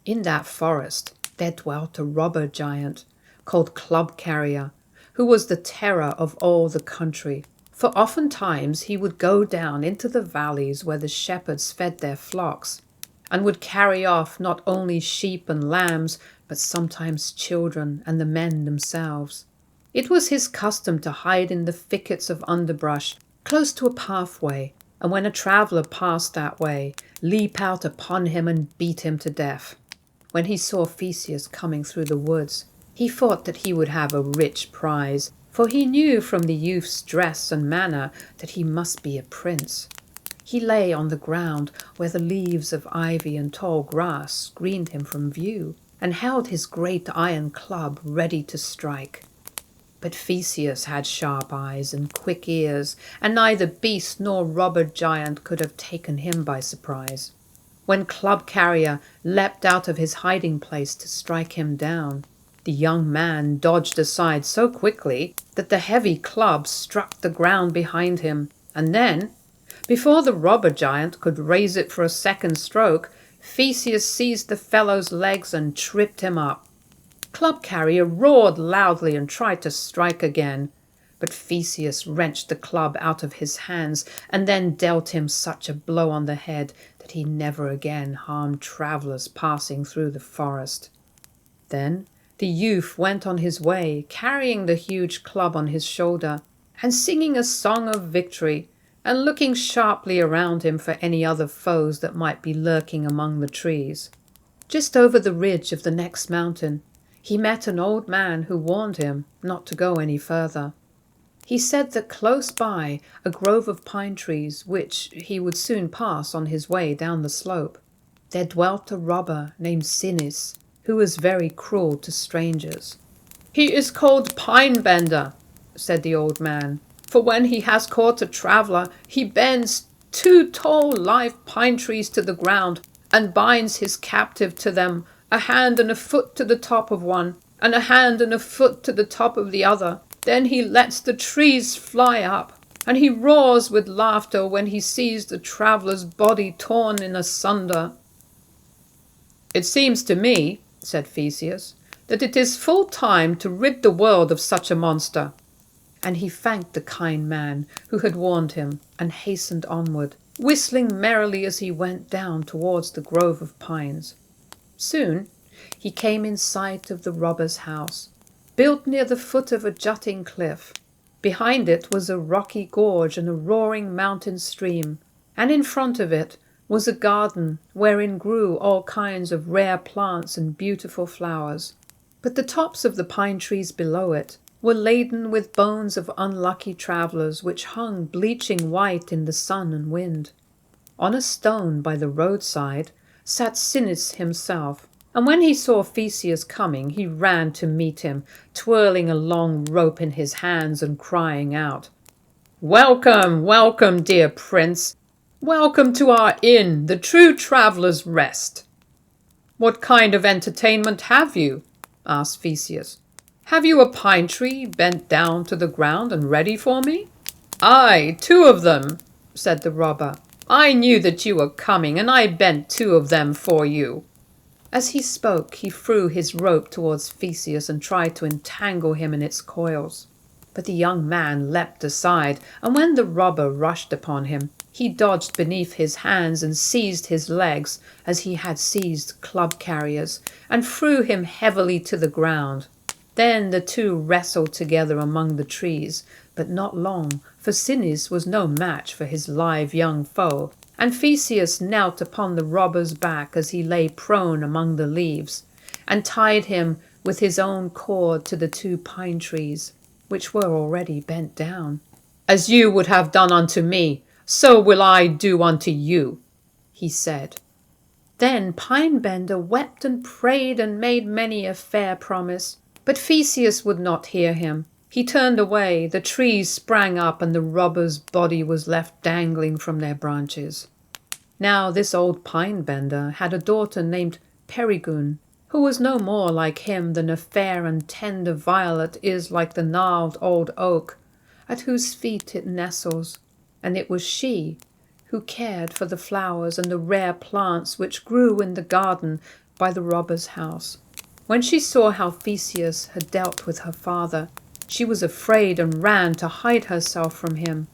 In that forest there dwelt a robber giant, called Club Carrier, who was the terror of all the country. For oftentimes he would go down into the valleys where the shepherds fed their flocks, and would carry off not only sheep and lambs, but sometimes children and the men themselves. It was his custom to hide in the thickets of underbrush close to a pathway, and when a traveller passed that way, leap out upon him and beat him to death. When he saw Theseus coming through the woods, he thought that he would have a rich prize, for he knew from the youth's dress and manner that he must be a prince. He lay on the ground where the leaves of ivy and tall grass screened him from view, and held his great iron club ready to strike. But Theseus had sharp eyes and quick ears, and neither beast nor robber giant could have taken him by surprise. When Club Carrier leapt out of his hiding place to strike him down, the young man dodged aside so quickly that the heavy club struck the ground behind him, and then, before the robber giant could raise it for a second stroke, Theseus seized the fellow's legs and tripped him up. Club Carrier roared loudly and tried to strike again, but Theseus wrenched the club out of his hands and then dealt him such a blow on the head that he never again harmed travellers passing through the forest. Then the youth went on his way, carrying the huge club on his shoulder, and singing a song of victory, and looking sharply around him for any other foes that might be lurking among the trees. Just over the ridge of the next mountain, he met an old man who warned him not to go any further. He said that close by a grove of pine trees, which he would soon pass on his way down the slope, there dwelt a robber named Sinis, who was very cruel to strangers. "He is called Pine-bender," said the old man, "for when he has caught a traveller, he bends 2 tall live pine trees to the ground, and binds his captive to them, a hand and a foot to the top of one, and a hand and a foot to the top of the other. Then he lets the trees fly up, and he roars with laughter when he sees the traveller's body torn in asunder." "It seems to me," said Theseus, "that it is full time to rid the world of such a monster." And he thanked the kind man who had warned him, and hastened onward, whistling merrily as he went down towards the grove of pines. Soon he came in sight of the robber's house, built near the foot of a jutting cliff. Behind it was a rocky gorge and a roaring mountain stream, and in front of it was a garden wherein grew all kinds of rare plants and beautiful flowers. But the tops of the pine trees below it were laden with bones of unlucky travellers, which hung bleaching white in the sun and wind. On a stone by the roadside sat Sinis himself, and when he saw Theseus coming, he ran to meet him, twirling a long rope in his hands and crying out, "Welcome, welcome, dear prince! Welcome to our inn, the True Traveller's Rest." "What kind of entertainment have you?" asked Theseus. "Have you a pine tree bent down to the ground and ready for me?" "Aye, 2 of them," said the robber. "I knew that you were coming, and I bent 2 of them for you." As he spoke, he threw his rope towards Theseus and tried to entangle him in its coils. But the young man leapt aside, and when the robber rushed upon him, he dodged beneath his hands and seized his legs as he had seized club carriers, and threw him heavily to the ground. Then the 2 wrestled together among the trees, but not long, for Sinis was no match for his live young foe, and Theseus knelt upon the robber's back as he lay prone among the leaves, and tied him with his own cord to the 2 pine trees, which were already bent down. "As you would have done unto me, so will I do unto you," he said. Then Pine-bender wept and prayed and made many a fair promise, but Theseus would not hear him. He turned away, the trees sprang up, and the robber's body was left dangling from their branches. Now this old Pine-bender had a daughter named Peregrine, who was no more like him than a fair and tender violet is like the gnarled old oak, at whose feet it nestles, and it was she who cared for the flowers and the rare plants which grew in the garden by the robber's house. When she saw how Theseus had dealt with her father, she was afraid and ran to hide herself from him.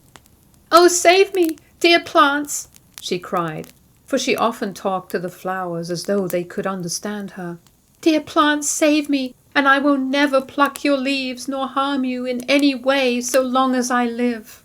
"Oh, save me, dear plants!" she cried, for she often talked to the flowers as though they could understand her. "Dear plants, save me, and I will never pluck your leaves nor harm you in any way so long as I live."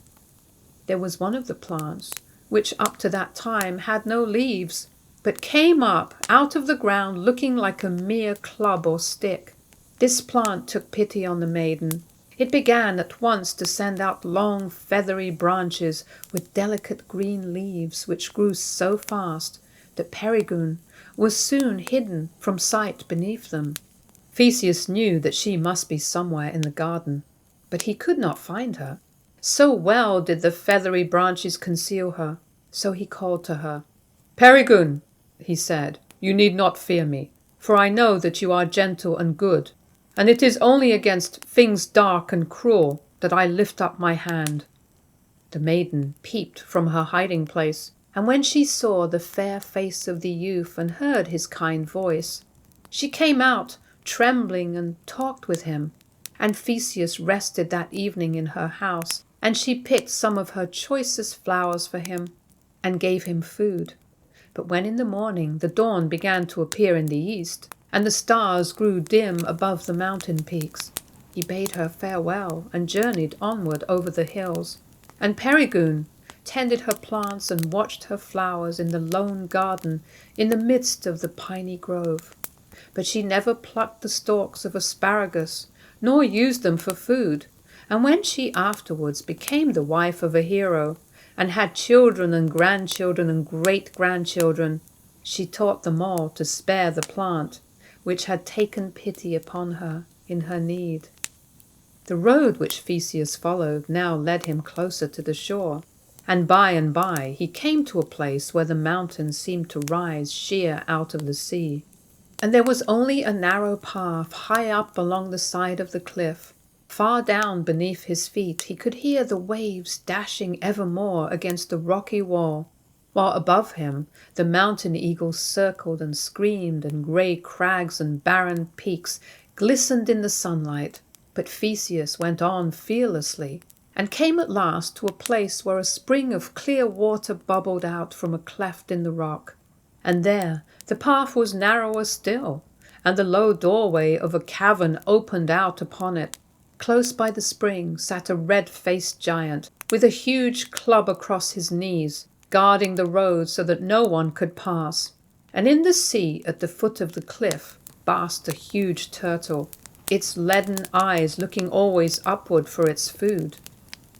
There was one of the plants which up to that time had no leaves, but came up out of the ground looking like a mere club or stick. This plant took pity on the maiden. It began at once to send out long feathery branches with delicate green leaves, which grew so fast that Peregrine was soon hidden from sight beneath them. Theseus knew that she must be somewhere in the garden, but he could not find her. So well did the feathery branches conceal her. So he called to her. "Peregrine," he said, "you need not fear me, for I know that you are gentle and good, and it is only against things dark and cruel that I lift up my hand." The maiden peeped from her hiding place, and when she saw the fair face of the youth and heard his kind voice, she came out trembling and talked with him. And Theseus rested that evening in her house, and she picked some of her choicest flowers for him and gave him food. But when in the morning the dawn began to appear in the east, and the stars grew dim above the mountain peaks, he bade her farewell and journeyed onward over the hills. And Peregrine tended her plants and watched her flowers in the lone garden in the midst of the piney grove. But she never plucked the stalks of asparagus, nor used them for food, and when she afterwards became the wife of a hero, and had children and grandchildren and great-grandchildren, she taught them all to spare the plant, which had taken pity upon her in her need. The road which Theseus followed now led him closer to the shore, and by he came to a place where the mountains seemed to rise sheer out of the sea, and there was only a narrow path high up along the side of the cliff. Far down beneath his feet he could hear the waves dashing evermore against the rocky wall, while above him the mountain eagles circled and screamed, and grey crags and barren peaks glistened in the sunlight. But Theseus went on fearlessly, and came at last to a place where a spring of clear water bubbled out from a cleft in the rock. And there the path was narrower still, and the low doorway of a cavern opened out upon it. Close by the spring sat a red-faced giant, with a huge club across his knees, guarding the road so that no one could pass. And in the sea at the foot of the cliff basked a huge turtle, its leaden eyes looking always upward for its food.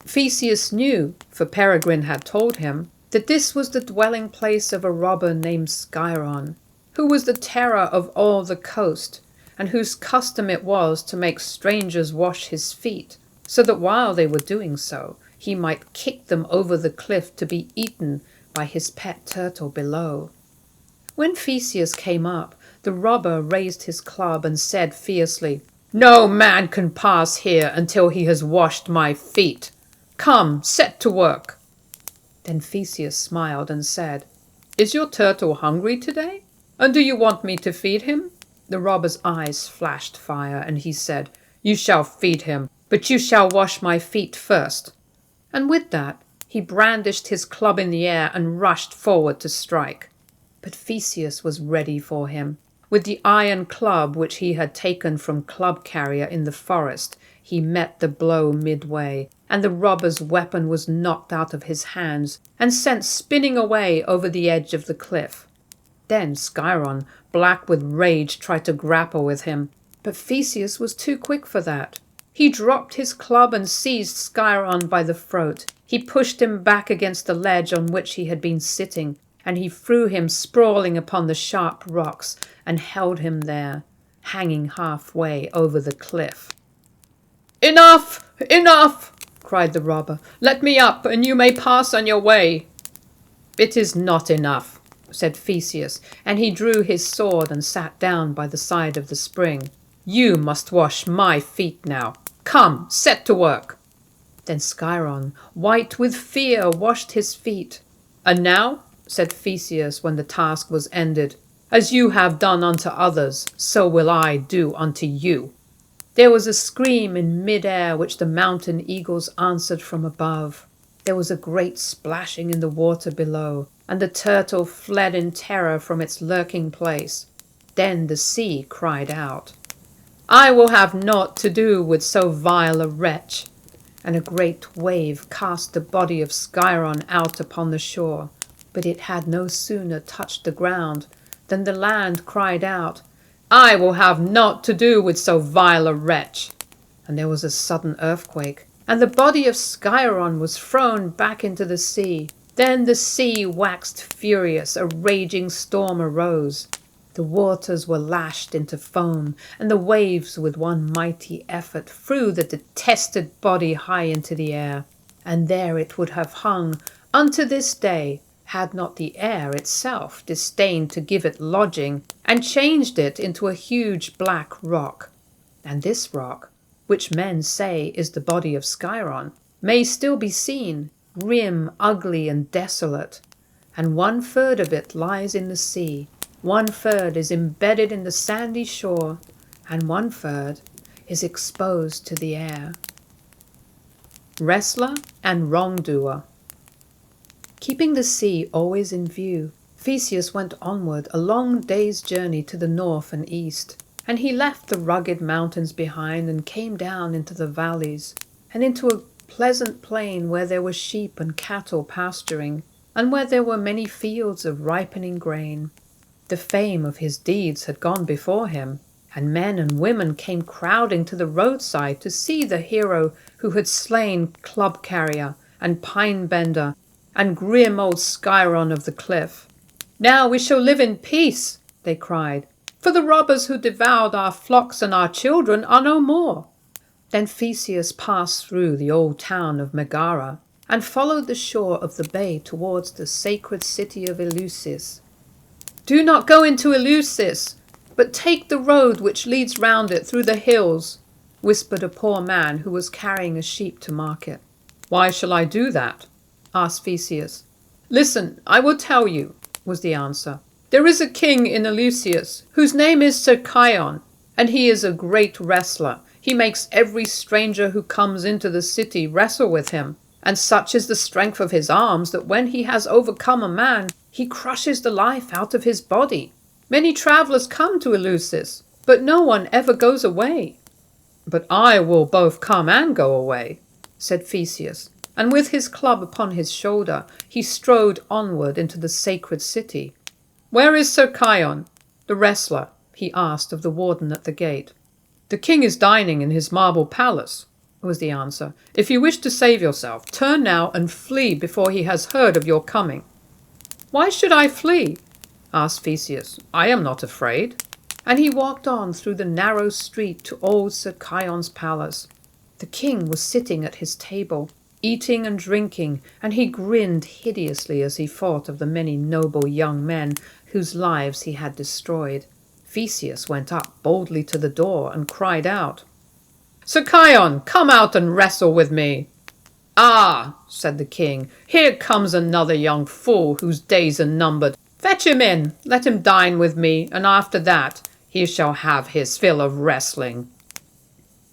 Theseus knew, for Peregrine had told him, that this was the dwelling place of a robber named Sciron, who was the terror of all the coast, and whose custom it was to make strangers wash his feet, so that while they were doing so, he might kick them over the cliff to be eaten by his pet turtle below. When Theseus came up, the robber raised his club and said fiercely, "No man can pass here until he has washed my feet. Come, set to work." Then Theseus smiled and said, "Is your turtle hungry today? And do you want me to feed him?" The robber's eyes flashed fire, and he said, "You shall feed him, but you shall wash my feet first." And with that, he brandished his club in the air and rushed forward to strike. But Theseus was ready for him. With the iron club which he had taken from Club Carrier in the forest, he met the blow midway, and the robber's weapon was knocked out of his hands and sent spinning away over the edge of the cliff. Then Sciron, black with rage, tried to grapple with him, but Theseus was too quick for that. He dropped his club and seized Sciron by the throat. He pushed him back against the ledge on which he had been sitting, and he threw him sprawling upon the sharp rocks and held him there, hanging halfway over the cliff. "Enough! Enough!" cried the robber. "Let me up, and you may pass on your way." "It is not enough," said Theseus, and he drew his sword and sat down by the side of the spring. "You must wash my feet now. Come, set to work." Then Sciron, white with fear, washed his feet. "And now," said Theseus when the task was ended, "as you have done unto others, so will I do unto you." There was a scream in mid-air which the mountain eagles answered from above. There was a great splashing in the water below, and the turtle fled in terror from its lurking place. Then the sea cried out, "I will have naught to do with so vile a wretch." And a great wave cast the body of Sciron out upon the shore. But it had no sooner touched the ground than the land cried out, "I will have naught to do with so vile a wretch." And there was a sudden earthquake, and the body of Sciron was thrown back into the sea. Then the sea waxed furious, a raging storm arose. The waters were lashed into foam, and the waves with one mighty effort threw the detested body high into the air. And there it would have hung unto this day, had not the air itself disdained to give it lodging, and changed it into a huge black rock. And this rock, which men say is the body of Sciron, may still be seen, grim, ugly, and desolate. And 1/3 of it lies in the sea, 1/3 is embedded in the sandy shore, and 1/3 is exposed to the air. Wrestler and wrongdoer. Keeping the sea always in view, Theseus went onward a long day's journey to the north and east, and he left the rugged mountains behind and came down into the valleys, and into a pleasant plain where there were sheep and cattle pasturing, and where there were many fields of ripening grain. The fame of his deeds had gone before him, and men and women came crowding to the roadside to see the hero who had slain Club Carrier and Pine Bender and grim old Sciron of the cliff. "Now we shall live in peace," they cried, "for the robbers who devoured our flocks and our children are no more." Then Theseus passed through the old town of Megara and followed the shore of the bay towards the sacred city of Eleusis. "Do not go into Eleusis, but take the road which leads round it through the hills," whispered a poor man who was carrying a sheep to market. "Why shall I do that?" asked Theseus. "Listen, I will tell you," was the answer. "There is a king in Eleusis whose name is Sir Chion, and he is a great wrestler. He makes every stranger who comes into the city wrestle with him, and such is the strength of his arms that when he has overcome a man, he crushes the life out of his body. Many travelers come to Eleusis, but no one ever goes away." "But I will both come and go away," said Theseus, and with his club upon his shoulder, he strode onward into the sacred city. "Where is Sir Chion, the wrestler?" he asked of the warden at the gate. "The king is dining in his marble palace," was the answer. "If you wish to save yourself, turn now and flee before he has heard of your coming." "Why should I flee?" asked Theseus. "I am not afraid." And he walked on through the narrow street to old Sir Chion's palace. The king was sitting at his table, eating and drinking, and he grinned hideously as he thought of the many noble young men whose lives he had destroyed. Theseus went up boldly to the door and cried out, "Sir Chion, come out and wrestle with me." "Ah," said the king, "here comes another young fool whose days are numbered. Fetch him in, let him dine with me, and after that he shall have his fill of wrestling."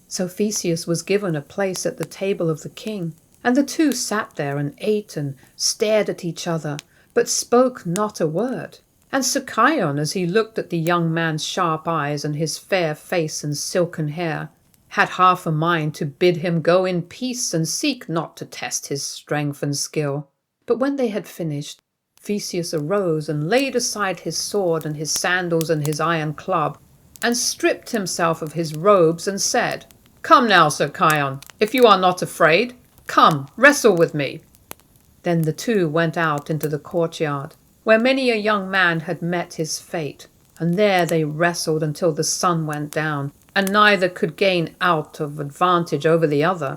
So Theseus was given a place at the table of the king, and the two sat there and ate and stared at each other, but spoke not a word. And Sir Chion, as he looked at the young man's sharp eyes and his fair face and silken hair, had half a mind to bid him go in peace and seek not to test his strength and skill. But when they had finished, Theseus arose and laid aside his sword and his sandals and his iron club, and stripped himself of his robes and said, "Come now, Sir Chion, if you are not afraid, come, wrestle with me." Then the two went out into the courtyard, where many a young man had met his fate, and there they wrestled until the sun went down, and neither could gain aught of advantage over the other.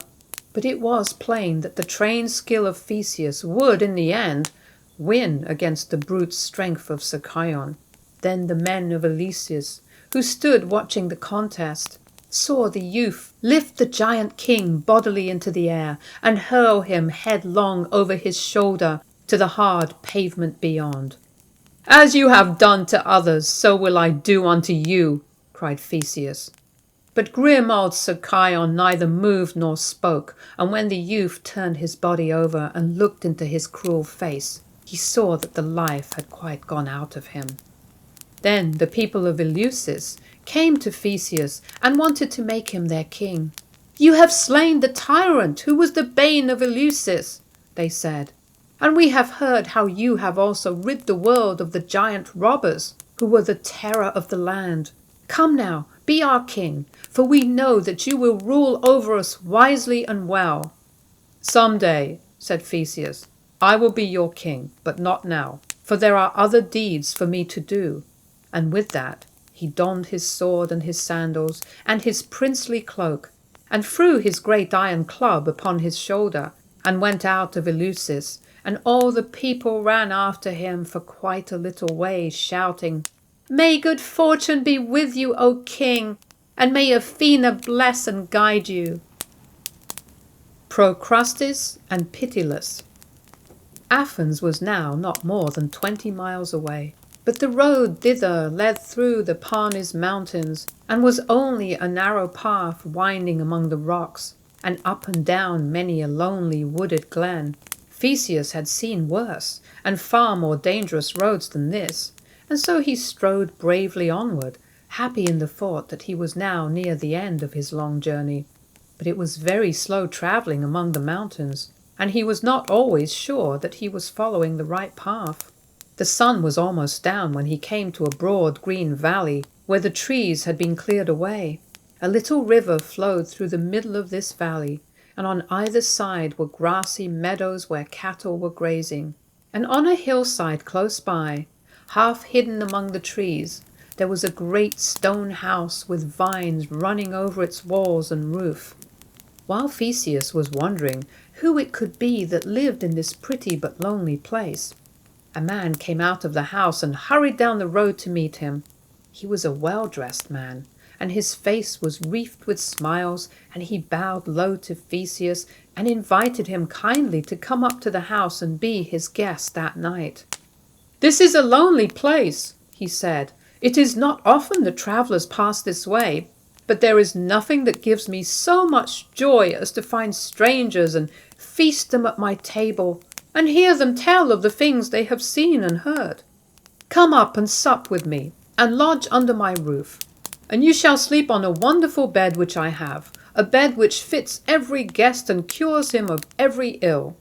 But it was plain that the trained skill of Theseus would, in the end, win against the brute strength of Sir Chion. Then the men of Eleusis, who stood watching the contest, saw the youth lift the giant king bodily into the air and hurl him headlong over his shoulder to the hard pavement beyond. "As you have done to others, so will I do unto you," cried Theseus. But grim old Sir Chion neither moved nor spoke, and when the youth turned his body over and looked into his cruel face, he saw that the life had quite gone out of him. Then the people of Eleusis came to Theseus and wanted to make him their king. "You have slain the tyrant who was the bane of Eleusis," they said, "and we have heard how you have also rid the world of the giant robbers who were the terror of the land. Come now, be our king, for we know that you will rule over us wisely and well." "Some day," said Theseus, "I will be your king, but not now, for there are other deeds for me to do." And with that he donned his sword and his sandals and his princely cloak, and threw his great iron club upon his shoulder, and went out of Eleusis, and all the people ran after him for quite a little way, shouting, "May good fortune be with you, O king, and may Athena bless and guide you." Procrustes and Pitilus. Athens was now not more than 20 miles away, but the road thither led through the Parnes mountains, and was only a narrow path winding among the rocks, and up and down many a lonely wooded glen. Theseus had seen worse and far more dangerous roads than this, and so he strode bravely onward, happy in the thought that he was now near the end of his long journey. But it was very slow travelling among the mountains, and he was not always sure that he was following the right path. The sun was almost down when he came to a broad green valley, where the trees had been cleared away. A little river flowed through the middle of this valley, and on either side were grassy meadows where cattle were grazing. And on a hillside close by, half hidden among the trees, there was a great stone house with vines running over its walls and roof. While Theseus was wondering who it could be that lived in this pretty but lonely place, a man came out of the house and hurried down the road to meet him. He was a well-dressed man, and his face was wreathed with smiles, and he bowed low to Theseus and invited him kindly to come up to the house and be his guest that night. "This is a lonely place," he said. "It is not often that travelers pass this way, but there is nothing that gives me so much joy as to find strangers and feast them at my table and hear them tell of the things they have seen and heard. Come up and sup with me and lodge under my roof, and you shall sleep on a wonderful bed which I have, a bed which fits every guest and cures him of every ill."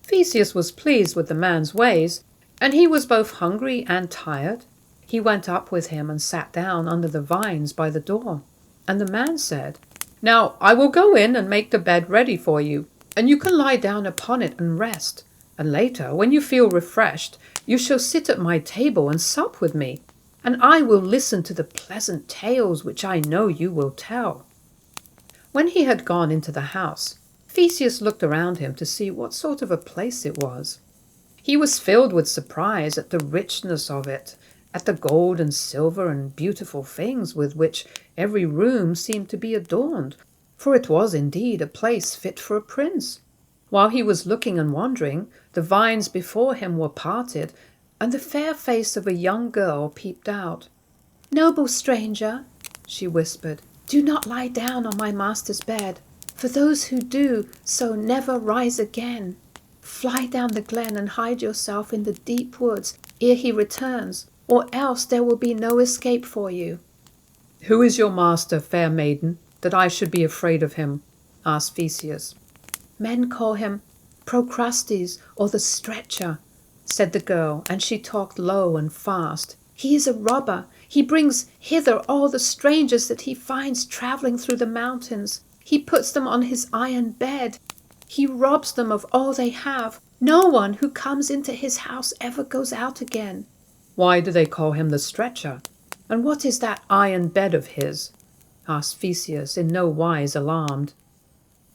Theseus was pleased with the man's ways, and he was both hungry and tired. He went up with him and sat down under the vines by the door. And the man said, "Now I will go in and make the bed ready for you, and you can lie down upon it and rest. And later, when you feel refreshed, you shall sit at my table and sup with me, and I will listen to the pleasant tales which I know you will tell." When he had gone into the house, Theseus looked around him to see what sort of a place it was. He was filled with surprise at the richness of it, at the gold and silver and beautiful things with which every room seemed to be adorned, for it was indeed a place fit for a prince. While he was looking and wondering, the vines before him were parted, and the fair face of a young girl peeped out. "Noble stranger," she whispered, "do not lie down on my master's bed, for those who do so never rise again. Fly down the glen and hide yourself in the deep woods ere he returns, or else there will be no escape for you." "Who is your master, fair maiden, that I should be afraid of him?" asked Theseus. "Men call him Procrustes, or the Stretcher," said the girl, and she talked low and fast. "He is a robber. He brings hither all the strangers that he finds traveling through the mountains. He puts them on his iron bed. He robs them of all they have. No one who comes into his house ever goes out again." "Why do they call him the Stretcher? And what is that iron bed of his?" asked Theseus, in no wise alarmed.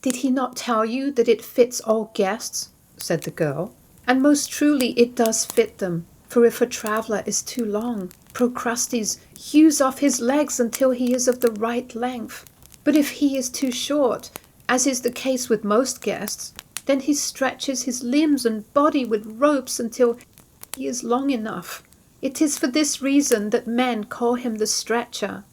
"Did he not tell you that it fits all guests?" said the girl. "And most truly it does fit them, for if a traveller is too long, Procrustes hews off his legs until he is of the right length. But if he is too short, as is the case with most guests, then he stretches his limbs and body with ropes until he is long enough. It is for this reason that men call him the Stretcher."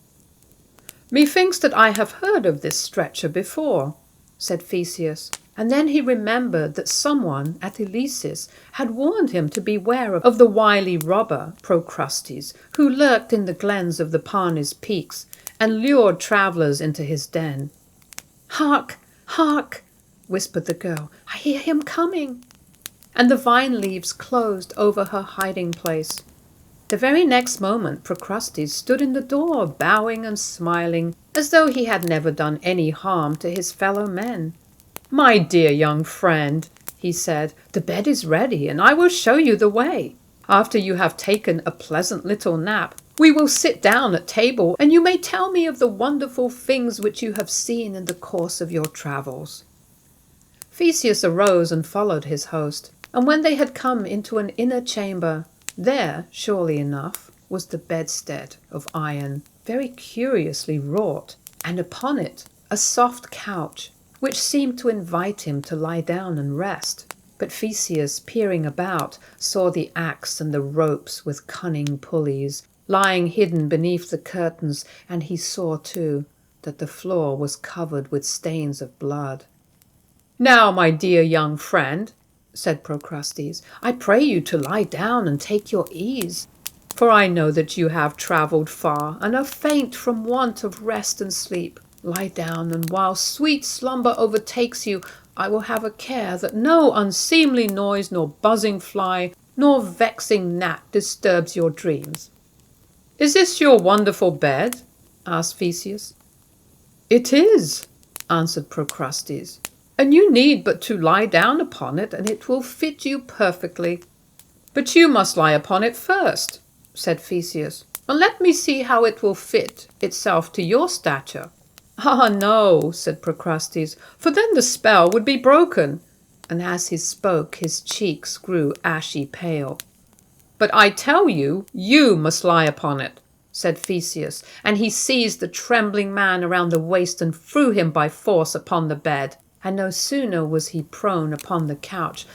"Methinks that I have heard of this Stretcher before," said Theseus, and then he remembered that someone at Eleusis had warned him to beware of the wily robber Procrustes, who lurked in the glens of the Parnes peaks and lured travellers into his den. "Hark, hark!" whispered the girl. "I hear him coming." And the vine leaves closed over her hiding place. The very next moment Procrustes stood in the door, bowing and smiling, as though he had never done any harm to his fellow men. "My dear young friend," he said, "the bed is ready, and I will show you the way. After you have taken a pleasant little nap, we will sit down at table, and you may tell me of the wonderful things which you have seen in the course of your travels." Theseus arose and followed his host, and when they had come into an inner chamber, there, surely enough, was the bedstead of iron, very curiously wrought, and upon it a soft couch, which seemed to invite him to lie down and rest. But Theseus, peering about, saw the axe and the ropes with cunning pulleys lying hidden beneath the curtains, and he saw, too, that the floor was covered with stains of blood. "Now, my dear young friend," said Procrustes, "I pray you to lie down and take your ease, for I know that you have travelled far and are faint from want of rest and sleep. Lie down, and while sweet slumber overtakes you, I will have a care that no unseemly noise, nor buzzing fly, nor vexing gnat disturbs your dreams." "Is this your wonderful bed?" asked Theseus. "It is," answered Procrustes, "and you need but to lie down upon it, and it will fit you perfectly." "But you must lie upon it first," said Theseus, "and let me see how it will fit itself to your stature." "Ah, no," said Procrustes, "for then the spell would be broken." And as he spoke, his cheeks grew ashy pale. "But I tell you, you must lie upon it," said Theseus, and he seized the trembling man around the waist and threw him by force upon the bed. And no sooner was he prone upon the couch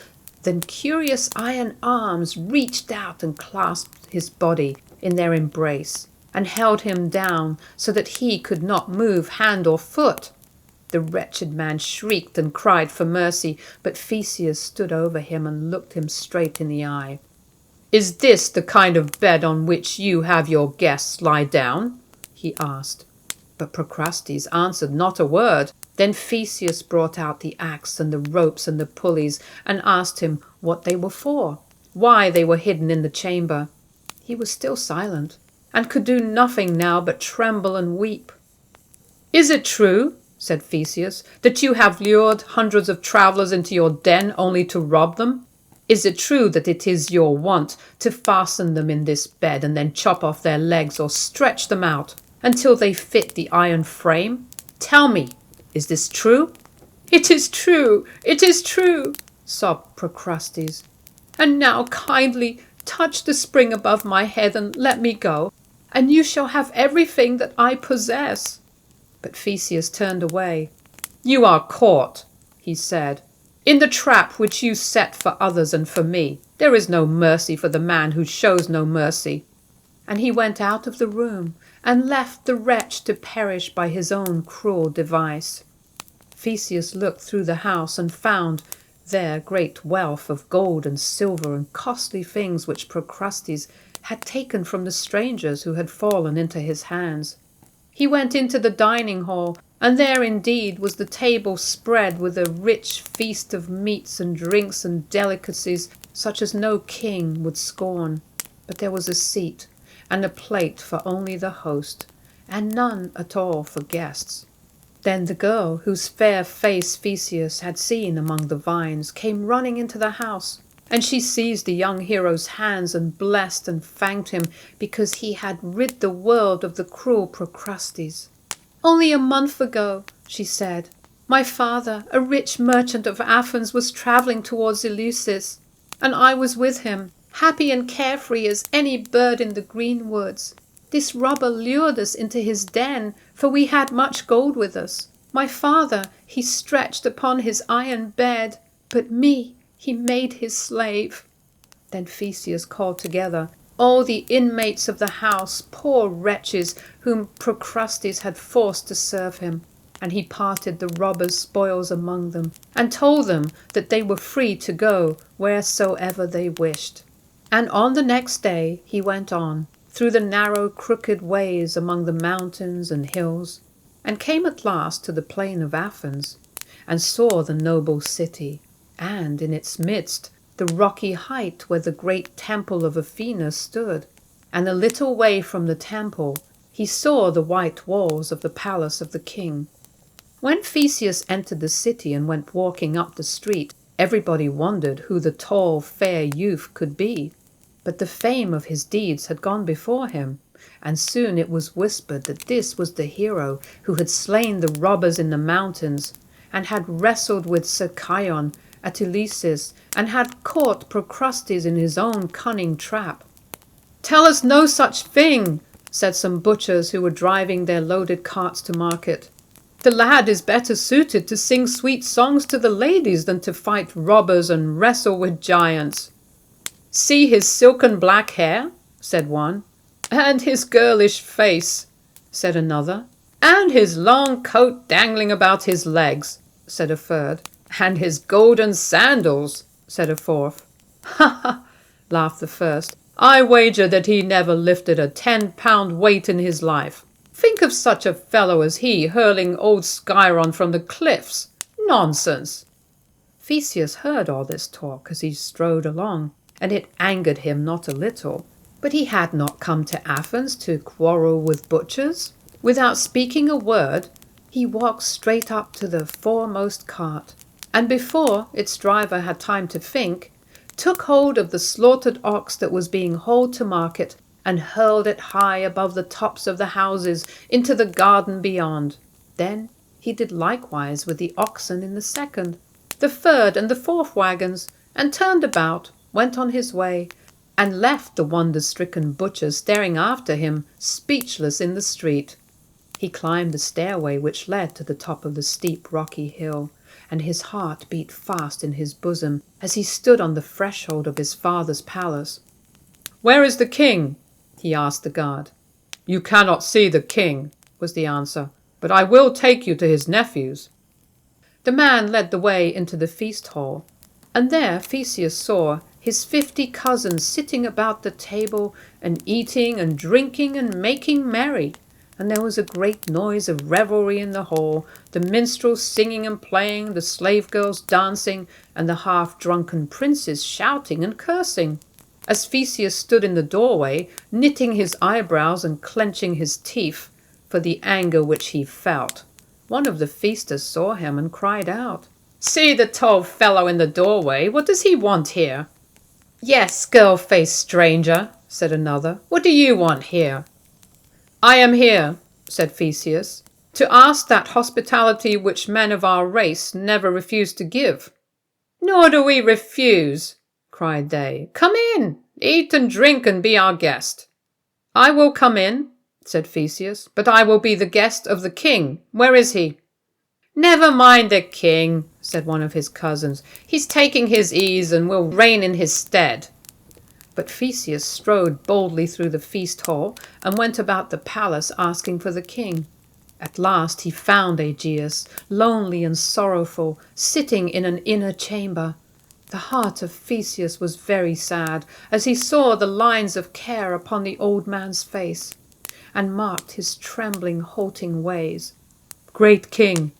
than curious iron arms reached out and clasped his body in their embrace, and held him down so that he could not move hand or foot. The wretched man shrieked and cried for mercy, but Theseus stood over him and looked him straight in the eye. "Is this the kind of bed on which you have your guests lie down?" he asked. But Procrustes answered not a word. Then Theseus brought out the axe and the ropes and the pulleys, and asked him what they were for, why they were hidden in the chamber. He was still silent, and could do nothing now but tremble and weep. "Is it true," said Theseus, "that you have lured hundreds of travellers into your den only to rob them? Is it true that it is your wont to fasten them in this bed and then chop off their legs or stretch them out until they fit the iron frame? Tell me, is this true?" "It is true, it is true," sobbed Procrustes. "And now kindly touch the spring above my head and let me go, and you shall have everything that I possess." But Theseus turned away. "You are caught," he said, "in the trap which you set for others and for me. There is no mercy for the man who shows no mercy." And he went out of the room and left the wretch to perish by his own cruel device. Theseus looked through the house and found there great wealth of gold and silver and costly things which Procrustes had taken from the strangers who had fallen into his hands. He went into the dining hall, and there indeed was the table spread with a rich feast of meats and drinks and delicacies such as no king would scorn. But there was a seat and a plate for only the host, and none at all for guests. Then the girl, whose fair face Theseus had seen among the vines, came running into the house, and she seized the young hero's hands and blessed and thanked him because he had rid the world of the cruel Procrustes. "Only a month ago," she said, "my father, a rich merchant of Athens, was travelling towards Eleusis, and I was with him, happy and carefree as any bird in the green woods. This robber lured us into his den, for we had much gold with us. My father he stretched upon his iron bed, but me he made his slave." Then Theseus called together all the inmates of the house, poor wretches whom Procrustes had forced to serve him, and he parted the robbers' spoils among them, and told them that they were free to go wheresoever they wished. And on the next day he went on, through the narrow crooked ways among the mountains and hills, and came at last to the plain of Athens, and saw the noble city, and in its midst the rocky height where the great temple of Athena stood, and a little way from the temple he saw the white walls of the palace of the king. When Theseus entered the city and went walking up the street, everybody wondered who the tall, fair youth could be. But the fame of his deeds had gone before him, and soon it was whispered that this was the hero who had slain the robbers in the mountains, and had wrestled with Sir Chion at Eleusis, and had caught Procrustes in his own cunning trap. "Tell us no such thing," said some butchers who were driving their loaded carts to market. "The lad is better suited to sing sweet songs to the ladies than to fight robbers and wrestle with giants." "See his silken black hair," said one. "And his girlish face," said another. "And his long coat dangling about his legs," said a third. "And his golden sandals," said a fourth. "Ha ha," laughed the first. "I wager that he never lifted a 10-pound weight in his life. Think of such a fellow as he hurling old Sciron from the cliffs. Nonsense." Theseus heard all this talk as he strode along, and it angered him not a little. But he had not come to Athens to quarrel with butchers. Without speaking a word, he walked straight up to the foremost cart, and before its driver had time to think, took hold of the slaughtered ox that was being hauled to market and hurled it high above the tops of the houses into the garden beyond. Then he did likewise with the oxen in the second, the third and the fourth wagons, and turned about, went on his way, and left the wonder-stricken butcher staring after him, speechless in the street. He climbed the stairway which led to the top of the steep rocky hill, and his heart beat fast in his bosom as he stood on the threshold of his father's palace. "Where is the king?" he asked the guard. "You cannot see the king," was the answer, "but I will take you to his nephews." The man led the way into the feast hall, and there Theseus saw his 50 cousins sitting about the table and eating and drinking and making merry. And there was a great noise of revelry in the hall, the minstrels singing and playing, the slave girls dancing, and the half-drunken princes shouting and cursing. As Theseus stood in the doorway, knitting his eyebrows and clenching his teeth for the anger which he felt, one of the feasters saw him and cried out, "See the tall fellow in the doorway, what does he want here?" "Yes, girl-faced stranger," said another, "what do you want here?" "I am here," said Theseus, "to ask that hospitality which men of our race never refuse to give." "Nor do we refuse," cried they. "Come in, eat and drink and be our guest." "I will come in," said Theseus, "but I will be the guest of the king. Where is he?" "Never mind the king," said one of his cousins. "He's taking his ease and will reign in his stead." But Theseus strode boldly through the feast hall and went about the palace asking for the king. At last he found Aegeus, lonely and sorrowful, sitting in an inner chamber. The heart of Theseus was very sad as he saw the lines of care upon the old man's face, and marked his trembling, halting ways. "Great king,"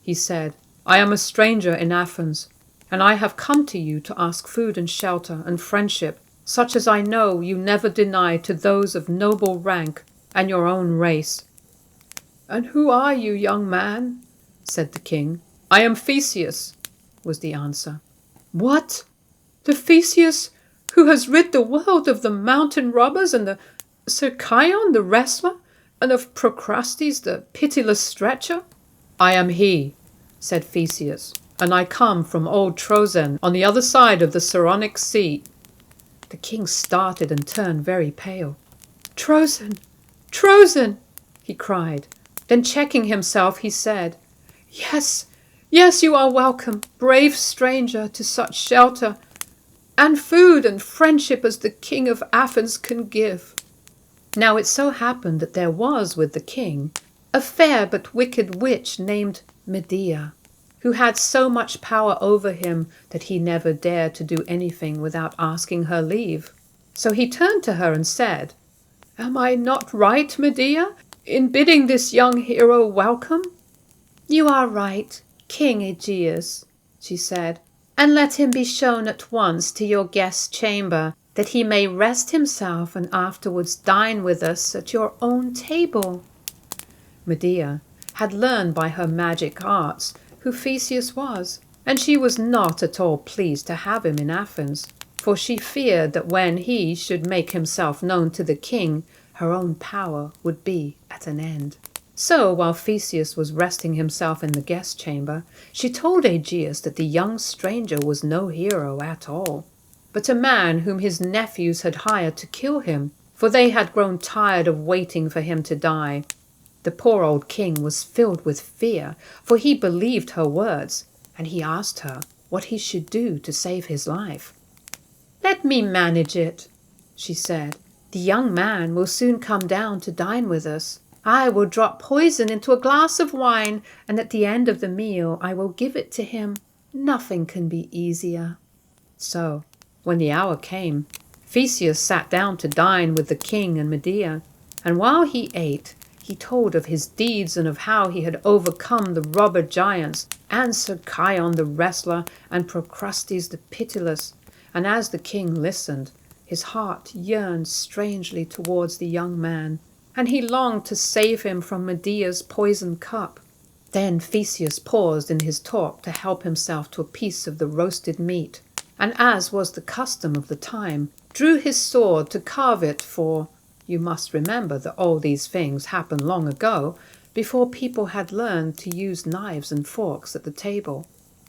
he said, "I am a stranger in Athens, and I have come to you to ask food and shelter and friendship, such as I know you never deny to those of noble rank and your own race." "And who are you, young man?" said the king. "I am Theseus," was the answer. "What? The Theseus who has rid the world of the mountain robbers and the Sir Chion the wrestler, and of Procrustes the pitiless stretcher?" "I am he," said Theseus, "and I come from old Trozen on the other side of the Saronic Sea." The king started and turned very pale. "Trozen! Trozen!" he cried. Then checking himself, he said, "Yes, yes, you are welcome, brave stranger, to such shelter, and food and friendship as the king of Athens can give." Now it so happened that there was with the king a fair but wicked witch named Medea, who had so much power over him that he never dared to do anything without asking her leave. So he turned to her and said, "Am I not right, Medea, in bidding this young hero welcome?" "You are right, King Aegeus," she said, "and let him be shown at once to your guest's chamber, that he may rest himself and afterwards dine with us at your own table." Medea had learned by her magic arts who Theseus was, and she was not at all pleased to have him in Athens, for she feared that when he should make himself known to the king, her own power would be at an end. So, while Theseus was resting himself in the guest chamber, she told Aegeus that the young stranger was no hero at all, but a man whom his nephews had hired to kill him, for they had grown tired of waiting for him to die. The poor old king was filled with fear, for he believed her words, and he asked her what he should do to save his life. "Let me manage it," she said. "The young man will soon come down to dine with us. I will drop poison into a glass of wine, and at the end of the meal I will give it to him. Nothing can be easier." So, when the hour came, Theseus sat down to dine with the king and Medea, and while he ate, he told of his deeds and of how he had overcome the robber giants and Sir Chion the wrestler and Procrustes the pitiless. And as the king listened, His heart yearned strangely towards the young man, and he longed to save him from Medea's poisoned cup. Then Theseus paused in his talk to help himself to a piece of the roasted meat, and as was the custom of the time, drew his sword to carve it, for you must remember that all these things happened long ago, before people had learned to use knives and forks at the table.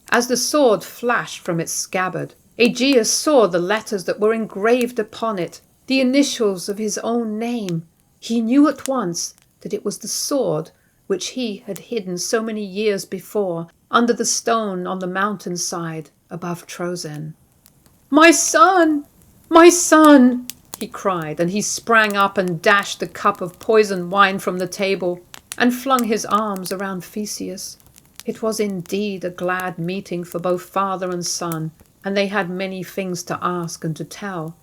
As the sword flashed from its scabbard, Aegeus saw the letters that were engraved upon it, the initials of his own name. He knew at once that it was the sword which he had hidden so many years before under the stone on the mountainside above Trozen. "My son! My son!" he cried, and he sprang up and dashed the cup of poisoned wine from the table and flung his arms around Theseus. It was indeed a glad meeting for both father and son, and they had many things to ask and to tell.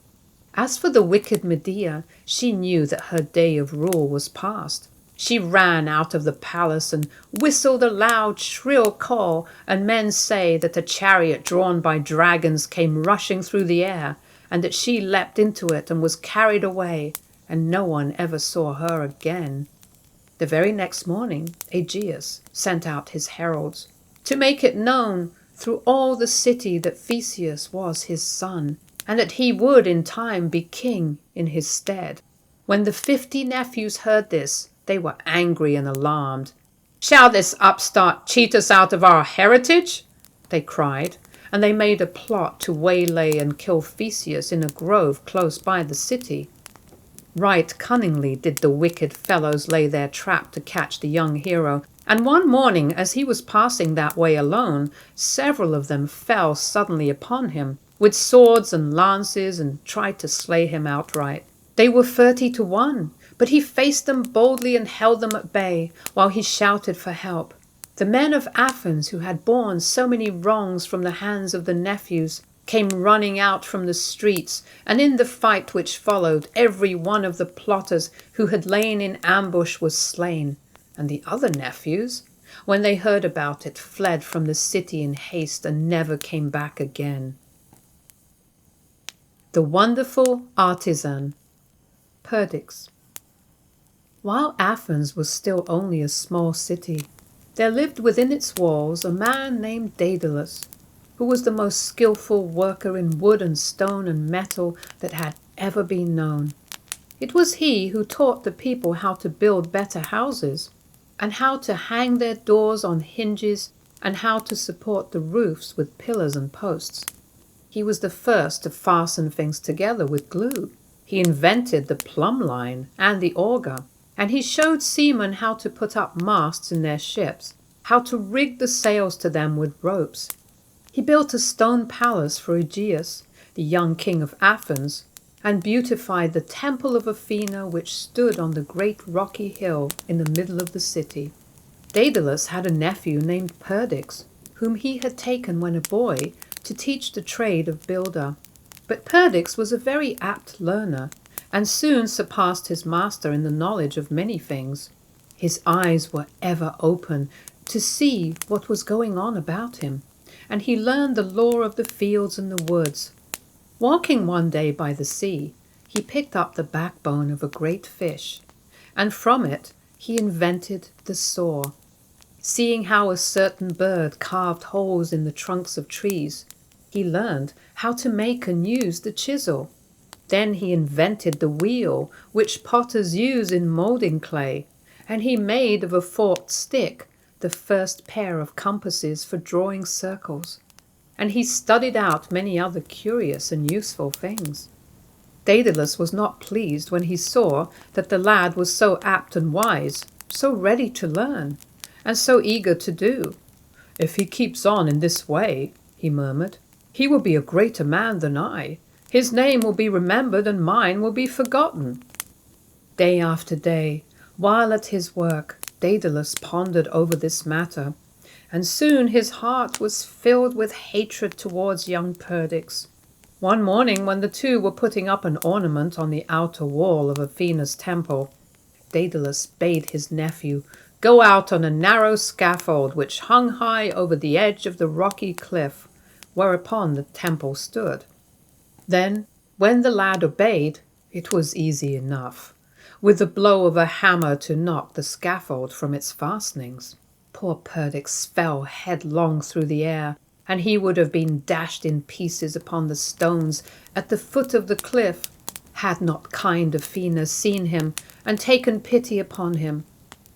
As for the wicked Medea, she knew that her day of rule was past. She ran out of the palace and whistled a loud, shrill call, and men say that a chariot drawn by dragons came rushing through the air, and that she leapt into it and was carried away, and no one ever saw her again. The very next morning, Aegeus sent out his heralds to make it known through all the city that Theseus was his son, and that he would in time be king in his stead. When the 50 nephews heard this, they were angry and alarmed. "Shall this upstart cheat us out of our heritage?" they cried, and they made a plot to waylay and kill Theseus in a grove close by the city. Right cunningly did the wicked fellows lay their trap to catch the young hero, and one morning as he was passing that way alone, several of them fell suddenly upon him with swords and lances and tried to slay him outright. They were 30 to 1, but he faced them boldly and held them at bay while he shouted for help. The men of Athens, who had borne so many wrongs from the hands of the nephews, came running out from the streets, and in the fight which followed, every one of the plotters who had lain in ambush was slain, and the other nephews, when they heard about it, fled from the city in haste and never came back again. The Wonderful Artisan. Perdix. While Athens was still only a small city, there lived within its walls a man named Daedalus, who was the most skillful worker in wood and stone and metal that had ever been known. It was he who taught the people how to build better houses, and how to hang their doors on hinges, and how to support the roofs with pillars and posts. He was the first to fasten things together with glue. He invented the plumb line and the auger, and he showed seamen how to put up masts in their ships, how to rig the sails to them with ropes. He built a stone palace for Aegeus, the young king of Athens, and beautified the temple of Athena which stood on the great rocky hill in the middle of the city. Daedalus had a nephew named Perdix, whom he had taken when a boy to teach the trade of builder. But Perdix was a very apt learner, and soon surpassed his master in the knowledge of many things. His eyes were ever open to see what was going on about him, and he learned the lore of the fields and the woods. Walking one day by the sea, he picked up the backbone of a great fish, and from it he invented the saw. Seeing how a certain bird carved holes in the trunks of trees, he learned how to make and use the chisel. Then he invented the wheel, which potters use in molding clay, and he made of a forked stick the first pair of compasses for drawing circles, and he studied out many other curious and useful things. Daedalus was not pleased when he saw that the lad was so apt and wise, so ready to learn, and so eager to do. "If he keeps on in this way," he murmured, "he will be a greater man than I. His name will be remembered and mine will be forgotten." Day after day, while at his work, Daedalus pondered over this matter, and soon his heart was filled with hatred towards young Perdix. One morning, when the two were putting up an ornament on the outer wall of Athena's temple, Daedalus bade his nephew go out on a narrow scaffold which hung high over the edge of the rocky cliff whereupon the temple stood. Then, When the lad obeyed, it was easy enough, with the blow of a hammer to knock the scaffold from its fastenings. Poor Perdix fell headlong through the air, and he would have been dashed in pieces upon the stones at the foot of the cliff, had not kind Athena seen him and taken pity upon him.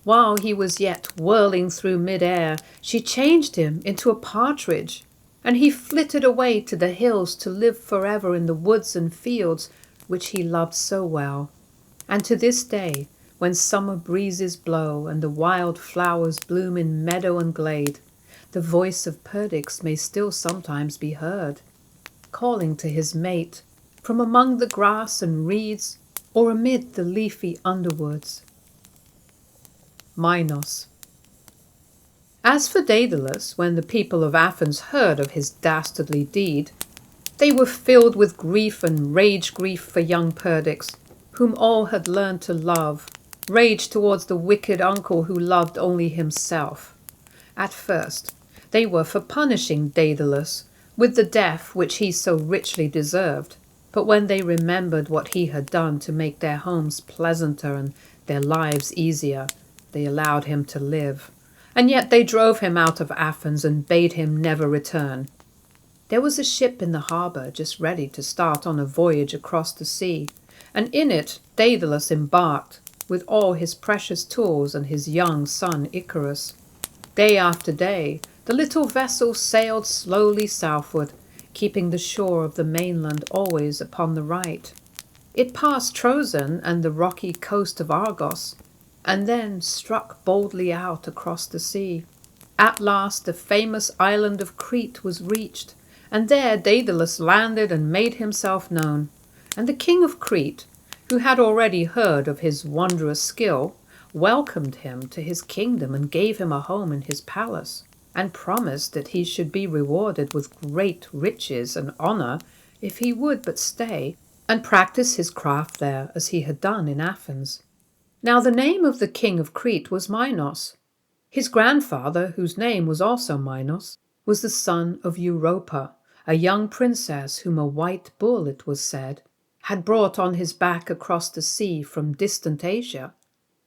While he was yet whirling through mid-air, she changed him into a partridge, and he flitted away to the hills to live forever in the woods and fields which he loved so well. And to this day, when summer breezes blow and the wild flowers bloom in meadow and glade, the voice of Perdix may still sometimes be heard, calling to his mate from among the grass and reeds or amid the leafy underwoods. Minos. As for Daedalus, when the people of Athens heard of his dastardly deed, they were filled with grief and rage-grief for young Perdix, whom all had learned to love, rage towards the wicked uncle who loved only himself. At first, they were for punishing Daedalus with the death which he so richly deserved, but when they remembered what he had done to make their homes pleasanter and their lives easier, they allowed him to live, and yet they drove him out of Athens and bade him never return. There was a ship in the harbour just ready to start on a voyage across the sea, and in it Daedalus embarked, with all his precious tools and his young son Icarus. Day after day, the little vessel sailed slowly southward, keeping the shore of the mainland always upon the right. It passed Troezen and the rocky coast of Argos, and then struck boldly out across the sea. At last the famous island of Crete was reached, and there Daedalus landed and made himself known. And the king of Crete, who had already heard of his wondrous skill, welcomed him to his kingdom and gave him a home in his palace, and promised that he should be rewarded with great riches and honour if he would but stay and practice his craft there as he had done in Athens. Now the name of the king of Crete was Minos. His grandfather, whose name was also Minos, was the son of Europa, a young princess whom a white bull, it was said, had brought on his back across the sea from distant Asia.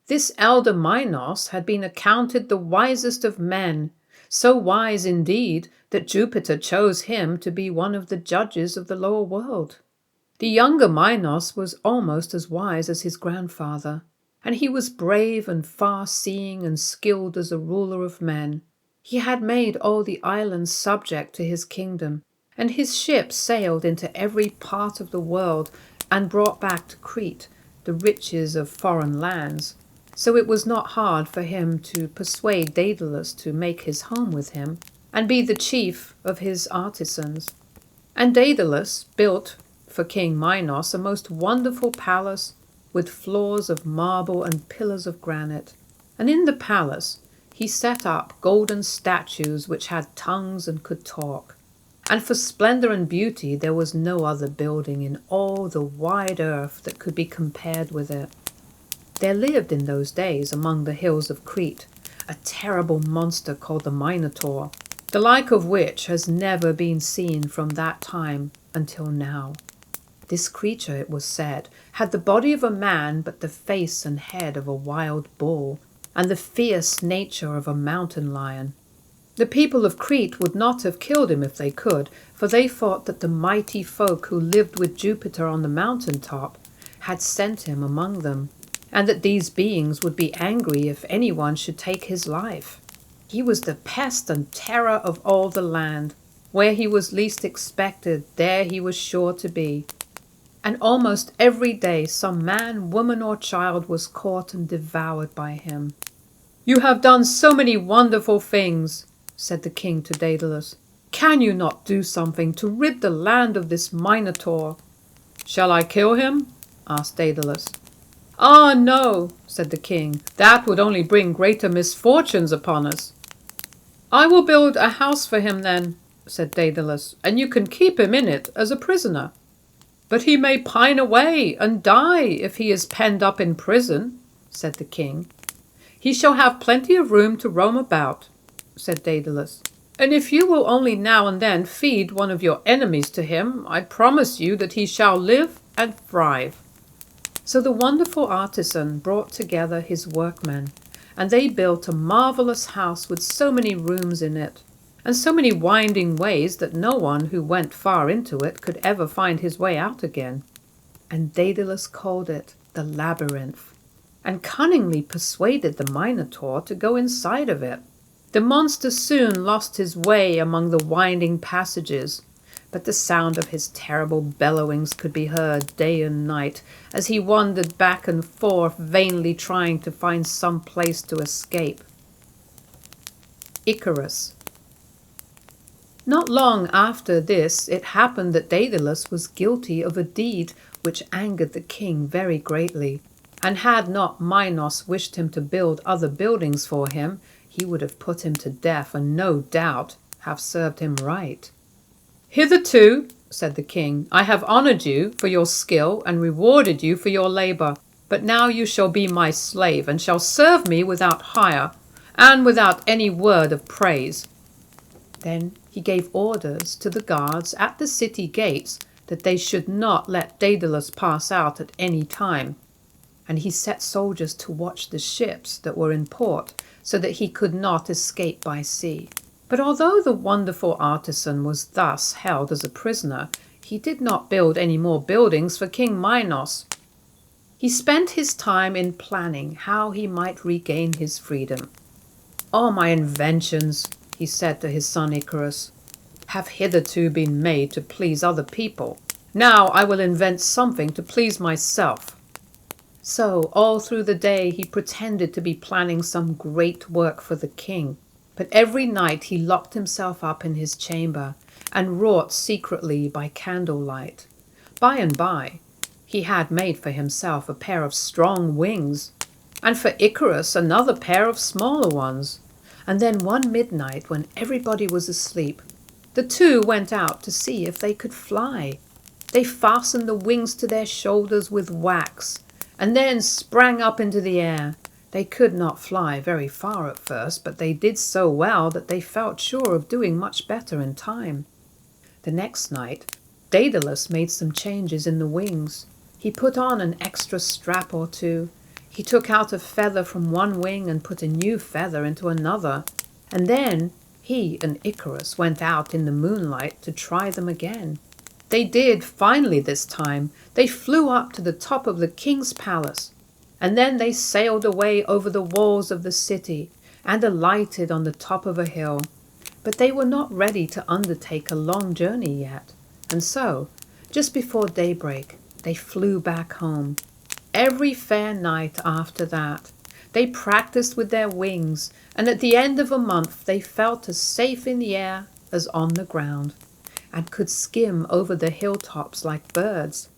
This elder Minos had been accounted the wisest of men, so wise indeed that Jupiter chose him to be one of the judges of the lower world. The younger Minos was almost as wise as his grandfather, and he was brave and far-seeing and skilled as a ruler of men. He had made all the islands subject to his kingdom, and his ships sailed into every part of the world and brought back to Crete the riches of foreign lands. So it was not hard for him to persuade Daedalus to make his home with him and be the chief of his artisans. And Daedalus built for King Minos a most wonderful palace with floors of marble and pillars of granite. And in the palace he set up golden statues which had tongues and could talk. And for splendor and beauty there was no other building in all the wide earth that could be compared with it. There lived in those days among the hills of Crete a terrible monster called the Minotaur, the like of which has never been seen from that time until now. This creature, it was said, had the body of a man but the face and head of a wild bull, and the fierce nature of a mountain lion. The people of Crete would not have killed him if they could, for they thought that the mighty folk who lived with Jupiter on the mountain top had sent him among them, and that these beings would be angry if anyone should take his life. He was the pest and terror of all the land. Where he was least expected, there he was sure to be. And almost every day some man, woman, or child was caught and devoured by him. "You have done so many wonderful things," said the king to Daedalus. "Can you not do something to rid the land of this Minotaur?" "Shall I kill him?" asked Daedalus. "Ah, no," said the king. "That would only bring greater misfortunes upon us." "I will build a house for him then," said Daedalus, "and you can keep him in it as a prisoner." "But he may pine away and die if he is penned up in prison," said the king. "He shall have plenty of room to roam about," said Daedalus. And if you will only now and then feed one of your enemies to him, I promise you that he shall live and thrive." So the wonderful artisan brought together his workmen, and they built a marvelous house with so many rooms in it, and so many winding ways that no one who went far into it could ever find his way out again. And Daedalus called it the Labyrinth, and cunningly persuaded the Minotaur to go inside of it. The monster soon lost his way among the winding passages, but the sound of his terrible bellowings could be heard day and night as he wandered back and forth, vainly trying to find some place to escape. Icarus. Not long after this, it happened that Daedalus was guilty of a deed which angered the king very greatly, and had not Minos wished him to build other buildings for him, he would have put him to death, and no doubt have served him right. "Hitherto," said the king, "I have honored you for your skill and rewarded you for your labor, but now you shall be my slave, and shall serve me without hire, and without any word of praise." Then he gave orders to the guards at the city gates that they should not let Daedalus pass out at any time, and he set soldiers to watch the ships that were in port, so that he could not escape by sea. But although the wonderful artisan was thus held as a prisoner, he did not build any more buildings for King Minos. He spent his time in planning how he might regain his freedom. "All my inventions," he said to his son Icarus, "have hitherto been made to please other people. Now I will invent something to please myself." So all through the day he pretended to be planning some great work for the king, but every night he locked himself up in his chamber and wrought secretly by candlelight. By and by he had made for himself a pair of strong wings, and for Icarus another pair of smaller ones. And then one midnight, when everybody was asleep, the two went out to see if they could fly. They fastened the wings to their shoulders with wax, and then sprang up into the air. They could not fly very far at first, but they did so well that they felt sure of doing much better in time. The next night, Daedalus made some changes in the wings. He put on an extra strap or two. He took out a feather from one wing and put a new feather into another. And then he and Icarus went out in the moonlight to try them again. They did finally this time. They flew up to the top of the king's palace, and then they sailed away over the walls of the city and alighted on the top of a hill. But they were not ready to undertake a long journey yet, and so, just before daybreak, they flew back home. Every fair night after that, they practiced with their wings, and at the end of a month they felt as safe in the air as on the ground, and could skim over the hilltops like birds.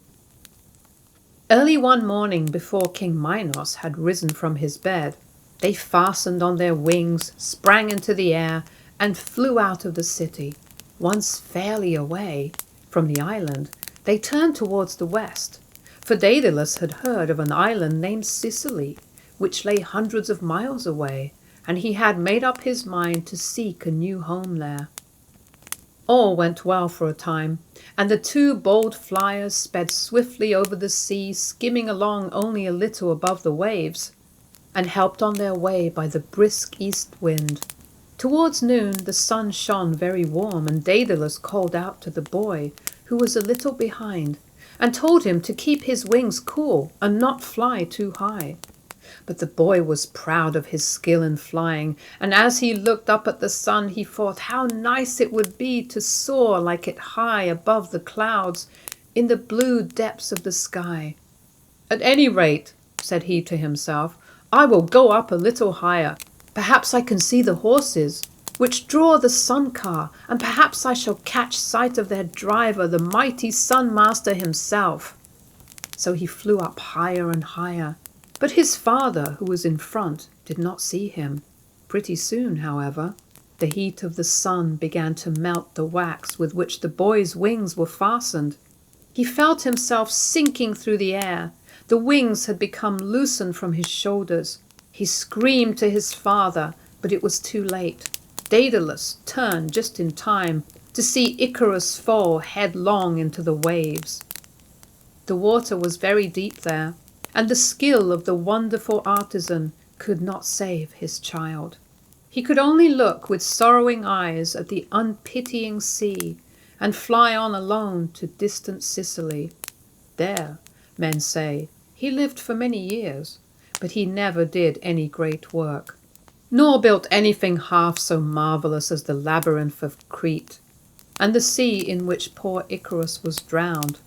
Early one morning, before King Minos had risen from his bed, they fastened on their wings, sprang into the air, and flew out of the city. Once fairly away from the island, they turned towards the west, for Daedalus had heard of an island named Sicily, which lay hundreds of miles away, and he had made up his mind to seek a new home there. All went well for a time, and the two bold flyers sped swiftly over the sea, skimming along only a little above the waves, and helped on their way by the brisk east wind. Towards noon the sun shone very warm, and Daedalus called out to the boy, who was a little behind, and told him to keep his wings cool and not fly too high. But the boy was proud of his skill in flying, and as he looked up at the sun he thought how nice it would be to soar like it high above the clouds in the blue depths of the sky. "At any rate," said he to himself, "I will go up a little higher. Perhaps I can see the horses which draw the sun car, and perhaps I shall catch sight of their driver, the mighty Sun Master himself." So he flew up higher and higher, but his father, who was in front, did not see him. Pretty soon, however, the heat of the sun began to melt the wax with which the boy's wings were fastened. He felt himself sinking through the air. The wings had become loosened from his shoulders. He screamed to his father, but it was too late. Daedalus turned just in time to see Icarus fall headlong into the waves. The water was very deep there, and the skill of the wonderful artisan could not save his child. He could only look with sorrowing eyes at the unpitying sea and fly on alone to distant Sicily. There, men say, he lived for many years, but he never did any great work, nor built anything half so marvelous as the labyrinth of Crete. And the sea in which poor Icarus was drowned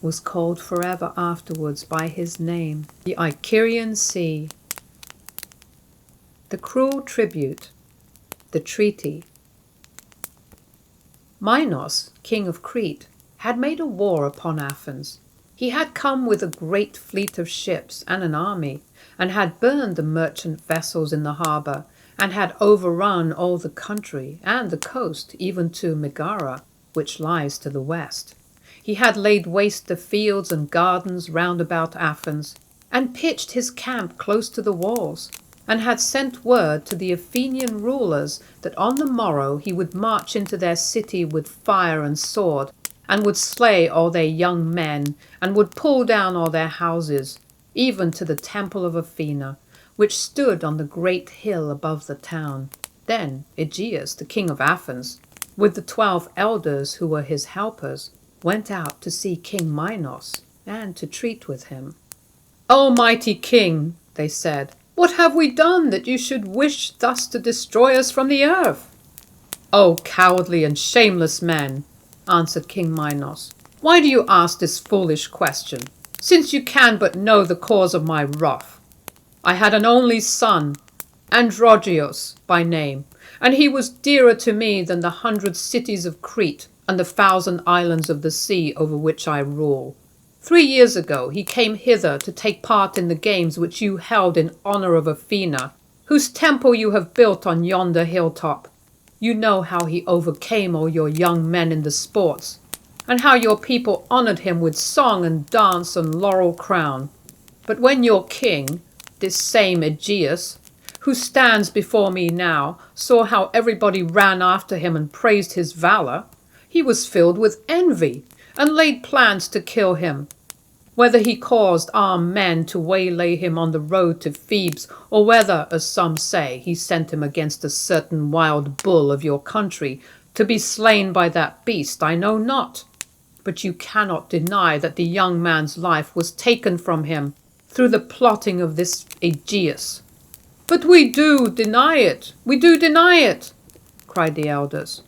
was called forever afterwards by his name, the Icarian Sea. The cruel tribute, the treaty. Minos, king of Crete, had made a war upon Athens. He had come with a great fleet of ships and an army, and had burned the merchant vessels in the harbour, and had overrun all the country and the coast, even to Megara, which lies to the west. He had laid waste the fields and gardens round about Athens, and pitched his camp close to the walls, and had sent word to the Athenian rulers that on the morrow he would march into their city with fire and sword, and would slay all their young men, and would pull down all their houses, even to the temple of Athena, which stood on the great hill above the town. Then Aegeus, the king of Athens, with the 12 elders who were his helpers, went out to see King Minos, and to treat with him. "O mighty king," they said, "what have we done that you should wish thus to destroy us from the earth?" "O cowardly and shameless men," answered King Minos, "why do you ask this foolish question, since you can but know the cause of my wrath? I had an only son, Androgeos by name, and he was dearer to me than the 100 cities of Crete and the 1,000 islands of the sea over which I rule. 3 years ago he came hither to take part in the games which you held in honor of Athena, whose temple you have built on yonder hilltop. You know how he overcame all your young men in the sports, and how your people honored him with song and dance and laurel crown. But when your king, this same Aegeus, who stands before me now, saw how everybody ran after him and praised his valor, he was filled with envy and laid plans to kill him. Whether he caused armed men to waylay him on the road to Thebes, or whether, as some say, he sent him against a certain wild bull of your country to be slain by that beast, I know not. But you cannot deny that the young man's life was taken from him through the plotting of this Aegeus." "But we do deny it, cried the elders.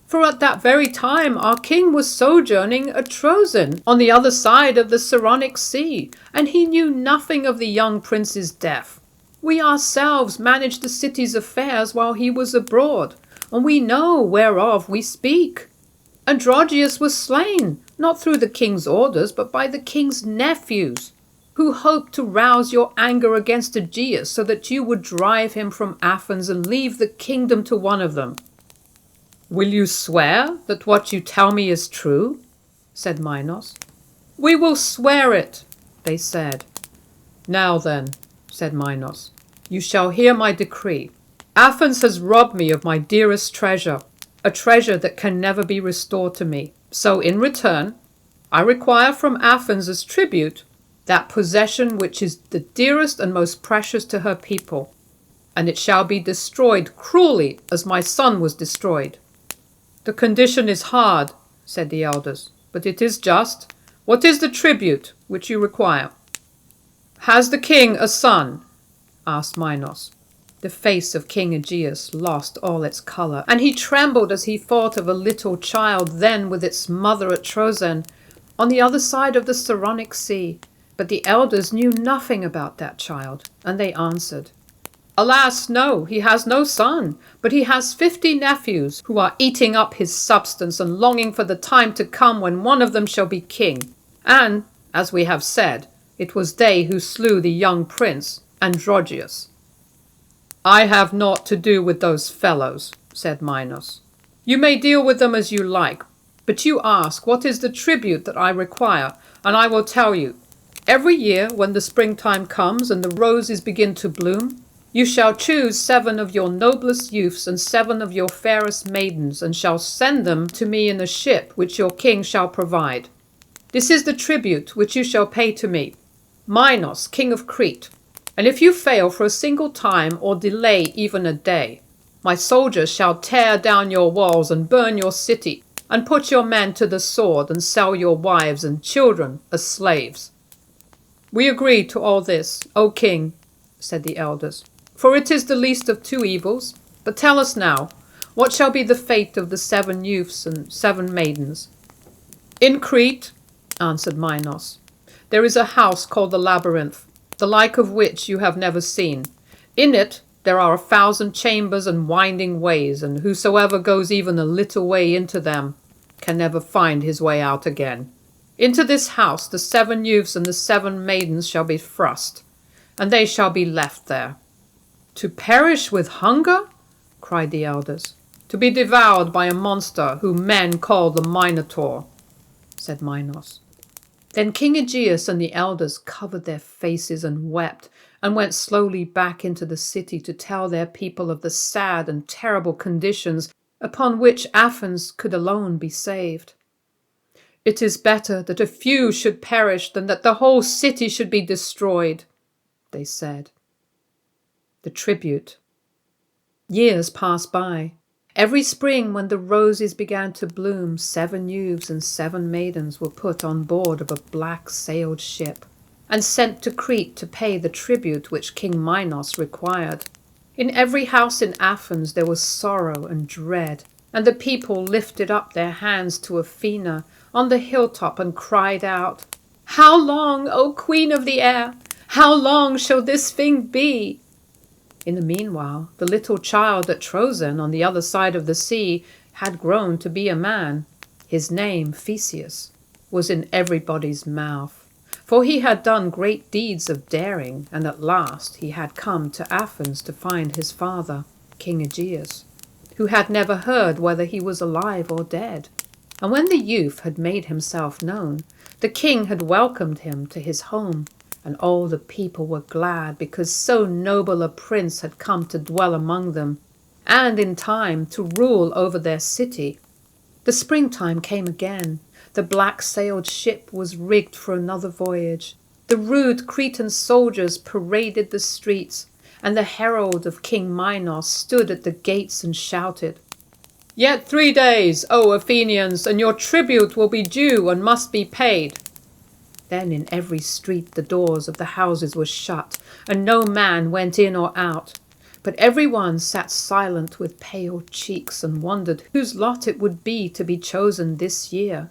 "For at that very time our king was sojourning at Troezen, on the other side of the Saronic Sea, and he knew nothing of the young prince's death. We ourselves managed the city's affairs while he was abroad, and we know whereof we speak. Androgeus was slain, not through the king's orders, but by the king's nephews, who hoped to rouse your anger against Aegeus so that you would drive him from Athens and leave the kingdom to one of them." "Will you swear that what you tell me is true?" said Minos. "We will swear it," they said. "Now then," said Minos, "you shall hear my decree. Athens has robbed me of my dearest treasure, a treasure that can never be restored to me. So in return, I require from Athens as tribute that possession which is the dearest and most precious to her people, and it shall be destroyed cruelly as my son was destroyed." "The condition is hard," said the elders, "but it is just. What is the tribute which you require?" "Has the king a son?" asked Minos. The face of King Aegeus lost all its colour, and he trembled as he thought of a little child then with its mother at Troezen, on the other side of the Saronic Sea. But the elders knew nothing about that child, and they answered, "Alas, no, he has no son, but he has 50 nephews who are eating up his substance and longing for the time to come when one of them shall be king. And, as we have said, it was they who slew the young prince, Androgeus." "I have naught to do with those fellows," said Minos. "You may deal with them as you like, but you ask what is the tribute that I require, and I will tell you. Every year when the springtime comes and the roses begin to bloom, You shall choose 7 of your noblest youths and 7 of your fairest maidens, and shall send them to me in a ship which your king shall provide. This is the tribute which you shall pay to me, Minos, king of Crete. And if you fail for a single time or delay even a day, my soldiers shall tear down your walls and burn your city, and put your men to the sword and sell your wives and children as slaves. We agree to all this, O king, said the elders, for it is the least of 2 evils. But tell us now, what shall be the fate of the 7 youths and 7 maidens? In Crete, answered Minos, there is a house called the Labyrinth, the like of which you have never seen. In it there are 1,000 chambers and winding ways, and whosoever goes even a little way into them can never find his way out again. Into this house the 7 youths and the 7 maidens shall be thrust, and they shall be left there. To perish with hunger? Cried the elders. To be devoured by a monster whom men call the Minotaur, said Minos. Then King Aegeus and the elders covered their faces and wept, and went slowly back into the city to tell their people of the sad and terrible conditions upon which Athens could alone be saved. It is better that a few should perish than that the whole city should be destroyed, they said. The tribute. Years passed by. Every spring when the roses began to bloom, 7 youths and 7 maidens were put on board of a black-sailed ship and sent to Crete to pay the tribute which King Minos required. In every house in Athens there was sorrow and dread, and the people lifted up their hands to Athena on the hilltop and cried out, "How long, O Queen of the Air? How long shall this thing be?" In the meanwhile, the little child at Troezen on the other side of the sea had grown to be a man. His name, Theseus, was in everybody's mouth, for he had done great deeds of daring, and at last he had come to Athens to find his father, King Aegeus, who had never heard whether he was alive or dead. And when the youth had made himself known, the king had welcomed him to his home, and all the people were glad because so noble a prince had come to dwell among them, and in time to rule over their city. The springtime came again. The black-sailed ship was rigged for another voyage. The rude Cretan soldiers paraded the streets, and the herald of King Minos stood at the gates and shouted, "Yet 3 days, O Athenians, and your tribute will be due and must be paid." Then in every street the doors of the houses were shut, and no man went in or out. But everyone sat silent with pale cheeks and wondered whose lot it would be to be chosen this year.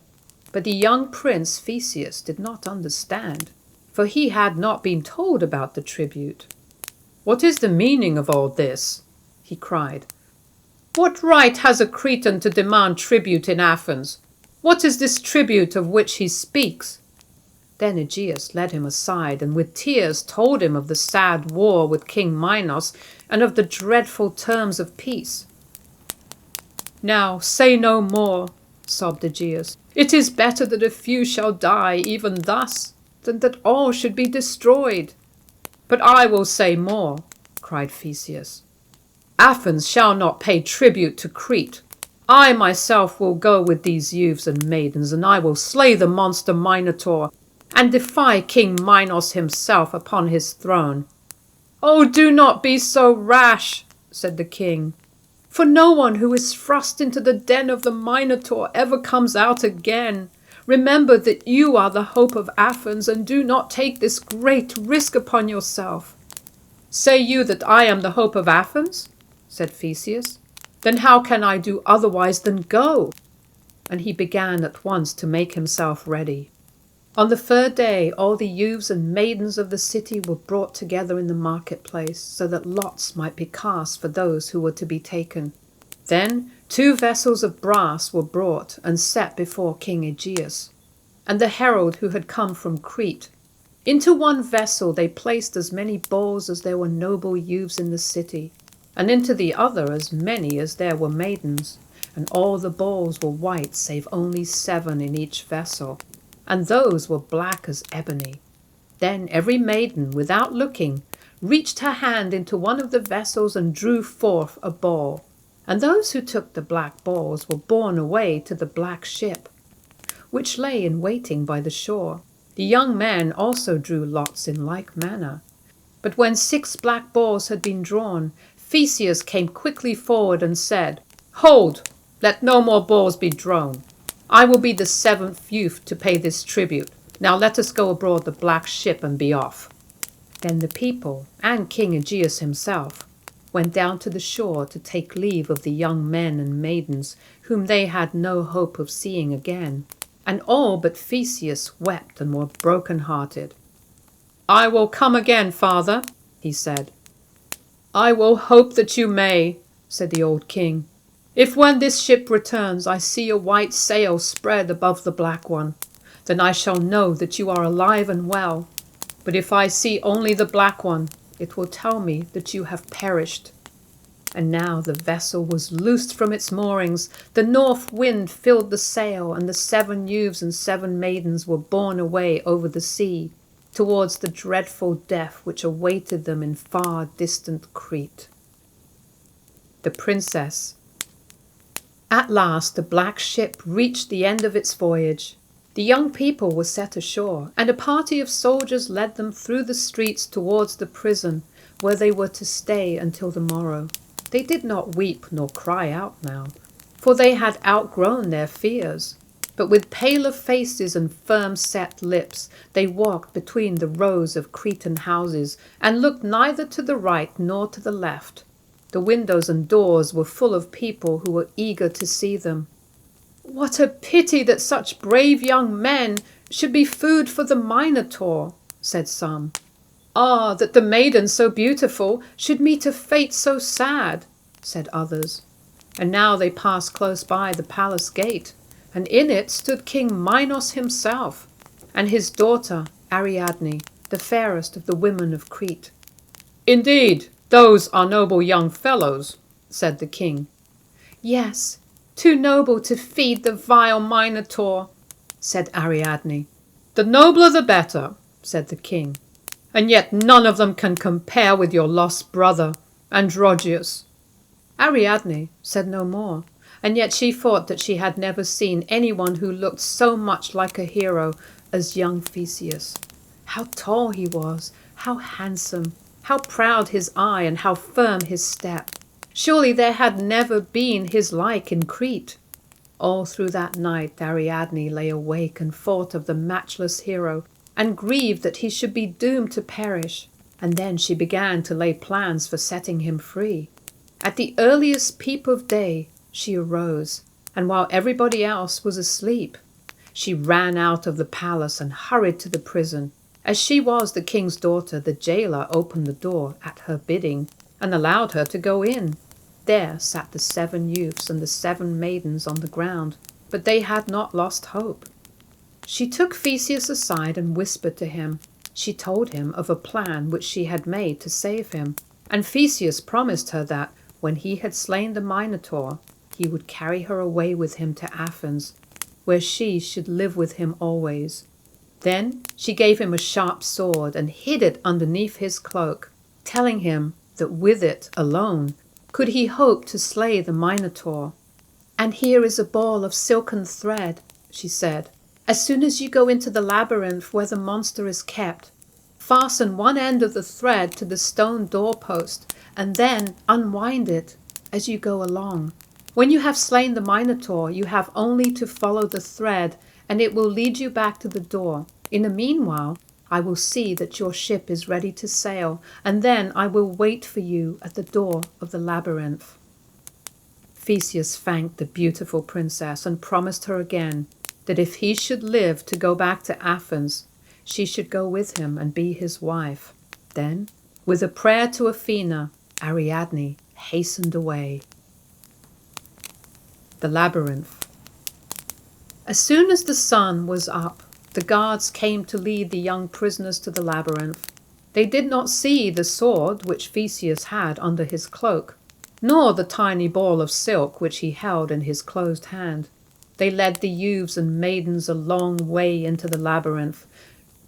But the young prince Theseus did not understand, for he had not been told about the tribute. "What is the meaning of all this?" he cried. "What right has a Cretan to demand tribute in Athens? What is this tribute of which he speaks?" Then Aegeus led him aside, and with tears told him of the sad war with King Minos, and of the dreadful terms of peace. "Now say no more," sobbed Aegeus. "It is better that a few shall die even thus, than that all should be destroyed." "But I will say more," cried Theseus. "Athens shall not pay tribute to Crete. I myself will go with these youths and maidens, and I will slay the monster Minotaur, and defy King Minos himself upon his throne." "Oh, do not be so rash," said the king, "for no one who is thrust into the den of the Minotaur ever comes out again. Remember that you are the hope of Athens, and do not take this great risk upon yourself." "Say you that I am the hope of Athens?" said Theseus. "Then how can I do otherwise than go?" And he began at once to make himself ready. On the 3rd day, all the youths and maidens of the city were brought together in the marketplace, so that lots might be cast for those who were to be taken. Then 2 vessels of brass were brought and set before King Aegeus, and the herald who had come from Crete. Into one vessel they placed as many bowls as there were noble youths in the city, and into the other as many as there were maidens, and all the bowls were white save only 7 in each vessel, and those were black as ebony. Then every maiden, without looking, reached her hand into one of the vessels and drew forth a ball. And those who took the black balls were borne away to the black ship, which lay in waiting by the shore. The young men also drew lots in like manner. But when 6 black balls had been drawn, Theseus came quickly forward and said, "Hold, let no more balls be drawn. I will be the 7th youth to pay this tribute. Now let us go aboard the black ship and be off." Then the people, and King Aegeus himself, went down to the shore to take leave of the young men and maidens whom they had no hope of seeing again. And all but Theseus wept and were broken-hearted. "I will come again, father," he said. "I will hope that you may," said the old king. "If when this ship returns I see a white sail spread above the black one, then I shall know that you are alive and well. But if I see only the black one, it will tell me that you have perished." And now the vessel was loosed from its moorings, the north wind filled the sail, and the 7 youths and 7 maidens were borne away over the sea, towards the dreadful death which awaited them in far distant Crete. The Princess. At last the black ship reached the end of its voyage. The young people were set ashore, and a party of soldiers led them through the streets towards the prison, where they were to stay until the morrow. They did not weep nor cry out now, for they had outgrown their fears. But with paler faces and firm-set lips, they walked between the rows of Cretan houses, and looked neither to the right nor to the left. The windows and doors were full of people who were eager to see them. "What a pity that such brave young men should be food for the Minotaur," said some. "Ah, that the maidens so beautiful should meet a fate so sad," said others. And now they passed close by the palace gate, and in it stood King Minos himself, and his daughter Ariadne, the fairest of the women of Crete. "Indeed, those are noble young fellows," said the king. "Yes, too noble to feed the vile Minotaur," said Ariadne. "The nobler the better," said the king. "And yet none of them can compare with your lost brother, Androgeus." Ariadne said no more, and yet she thought that she had never seen anyone who looked so much like a hero as young Theseus. How tall he was, how handsome, how proud his eye, and how firm his step. Surely there had never been his like in Crete. All through that night Ariadne lay awake and thought of the matchless hero, and grieved that he should be doomed to perish. And then she began to lay plans for setting him free. At the earliest peep of day she arose, and while everybody else was asleep, she ran out of the palace and hurried to the prison. As she was the king's daughter, the jailer opened the door at her bidding and allowed her to go in. There sat the 7 youths and the 7 maidens on the ground, but they had not lost hope. She took Theseus aside and whispered to him. She told him of a plan which she had made to save him, and Theseus promised her that, when he had slain the Minotaur, he would carry her away with him to Athens, where she should live with him always. Then she gave him a sharp sword and hid it underneath his cloak, telling him that with it alone could he hope to slay the Minotaur. "And here is a ball of silken thread," she said. "As soon as you go into the labyrinth where the monster is kept, fasten one end of the thread to the stone doorpost, and then unwind it as you go along. When you have slain the Minotaur, you have only to follow the thread, and it will lead you back to the door. In the meanwhile, I will see that your ship is ready to sail, and then I will wait for you at the door of the labyrinth." Theseus thanked the beautiful princess and promised her again that if he should live to go back to Athens, she should go with him and be his wife. Then, with a prayer to Athena, Ariadne hastened away. The Labyrinth. As soon as the sun was up, the guards came to lead the young prisoners to the labyrinth. They did not see the sword which Theseus had under his cloak, nor the tiny ball of silk which he held in his closed hand. They led the youths and maidens a long way into the labyrinth,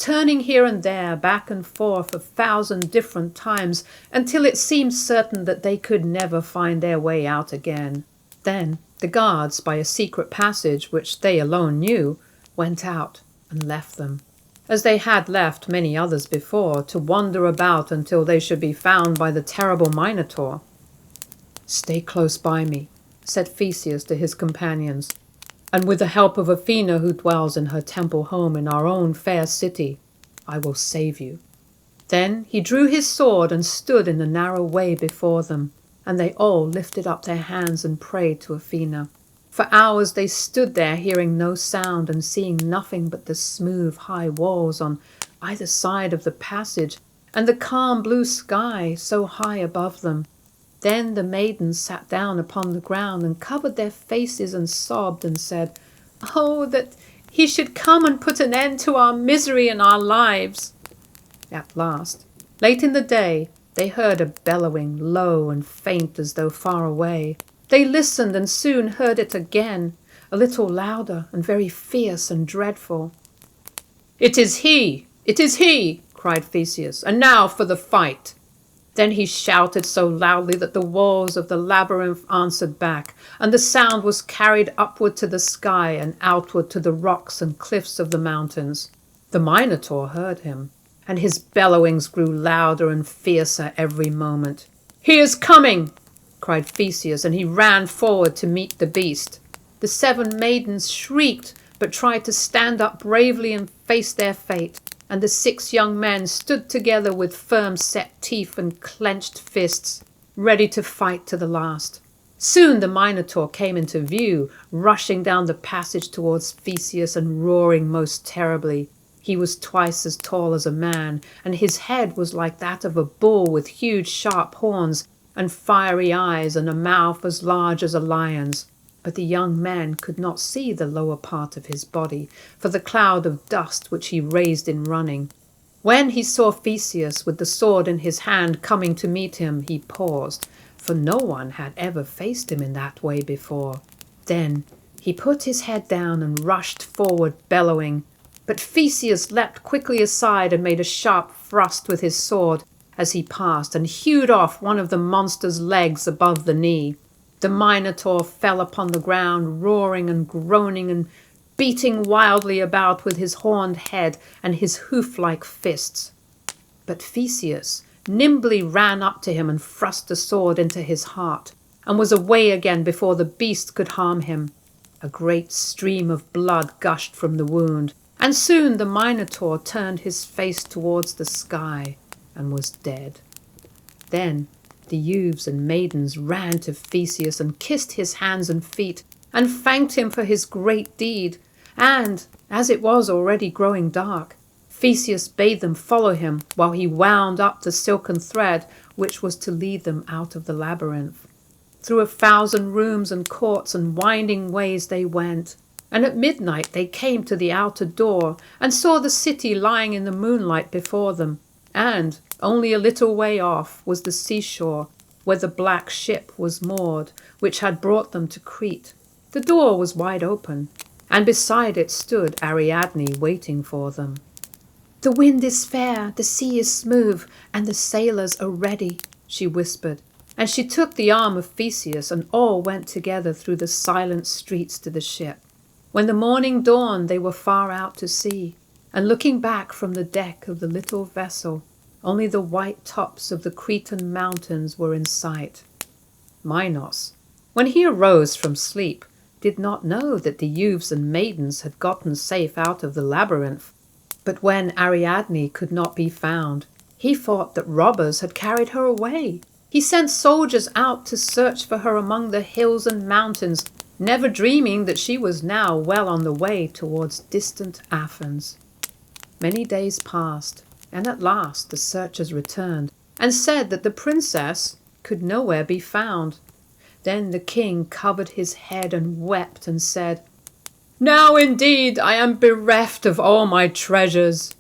turning here and there, back and forth 1,000 different times, until it seemed certain that they could never find their way out again. Then the guards, by a secret passage which they alone knew, went out and left them, as they had left many others before, to wander about until they should be found by the terrible Minotaur. "Stay close by me," said Theseus to his companions, "and with the help of Athena, who dwells in her temple home in our own fair city, I will save you." Then he drew his sword and stood in the narrow way before them, and they all lifted up their hands and prayed to Athena. For hours they stood there, hearing no sound and seeing nothing but the smooth high walls on either side of the passage and the calm blue sky so high above them. Then the maidens sat down upon the ground and covered their faces and sobbed and said, "Oh, that he should come and put an end to our misery and our lives." At last, late in the day, they heard a bellowing, low and faint as though far away. They listened and soon heard it again, a little louder and very fierce and dreadful. "It is he! It is he!" cried Theseus. "And now for the fight!" Then he shouted so loudly that the walls of the labyrinth answered back, and the sound was carried upward to the sky and outward to the rocks and cliffs of the mountains. The Minotaur heard him, and his bellowings grew louder and fiercer every moment. "He is coming!" cried Theseus, and he ran forward to meet the beast. The 7 maidens shrieked, but tried to stand up bravely and face their fate, and the 6 young men stood together with firm set teeth and clenched fists, ready to fight to the last. Soon the Minotaur came into view, rushing down the passage towards Theseus and roaring most terribly. He was twice as tall as a man, and his head was like that of a bull with huge sharp horns and fiery eyes and a mouth as large as a lion's. But the young men could not see the lower part of his body, for the cloud of dust which he raised in running. When he saw Theseus with the sword in his hand coming to meet him, he paused, for no one had ever faced him in that way before. Then he put his head down and rushed forward, bellowing. But Theseus leapt quickly aside and made a sharp thrust with his sword as he passed, and hewed off one of the monster's legs above the knee. The Minotaur fell upon the ground, roaring and groaning and beating wildly about with his horned head and his hoof-like fists. But Theseus nimbly ran up to him and thrust the sword into his heart, and was away again before the beast could harm him. A great stream of blood gushed from the wound, and soon the Minotaur turned his face towards the sky and was dead. Then the youths and maidens ran to Theseus and kissed his hands and feet and thanked him for his great deed. And, as it was already growing dark, Theseus bade them follow him while he wound up the silken thread which was to lead them out of the labyrinth. Through 1,000 rooms and courts and winding ways they went, and at midnight they came to the outer door and saw the city lying in the moonlight before them. And only a little way off was the seashore where the black ship was moored, which had brought them to Crete. The door was wide open, and beside it stood Ariadne waiting for them. "The wind is fair, the sea is smooth, and the sailors are ready," she whispered, and she took the arm of Theseus, and all went together through the silent streets to the ship. When the morning dawned, they were far out to sea, and looking back from the deck of the little vessel, only the white tops of the Cretan mountains were in sight. Minos, when he arose from sleep, did not know that the youths and maidens had gotten safe out of the labyrinth. But when Ariadne could not be found, he thought that robbers had carried her away. He sent soldiers out to search for her among the hills and mountains, never dreaming that she was now well on the way towards distant Athens. Many days passed, and at last the searchers returned, and said that the princess could nowhere be found. Then the king covered his head and wept and said, "Now indeed I am bereft of all my treasures."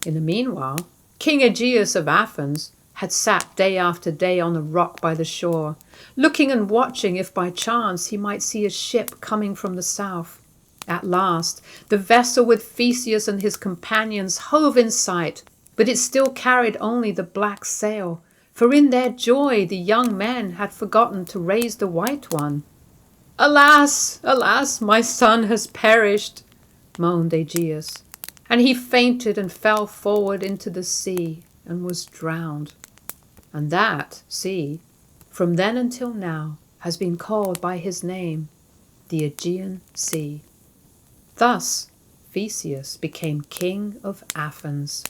In the meanwhile, King Aegeus of Athens had sat day after day on a rock by the shore, looking and watching if by chance he might see a ship coming from the south. At last, the vessel with Theseus and his companions hove in sight, but it still carried only the black sail, for in their joy the young men had forgotten to raise the white one. "Alas, alas, my son has perished," moaned Aegeus, and he fainted and fell forward into the sea and was drowned. And that sea, from then until now, has been called by his name, the Aegean Sea. Thus, Theseus became king of Athens.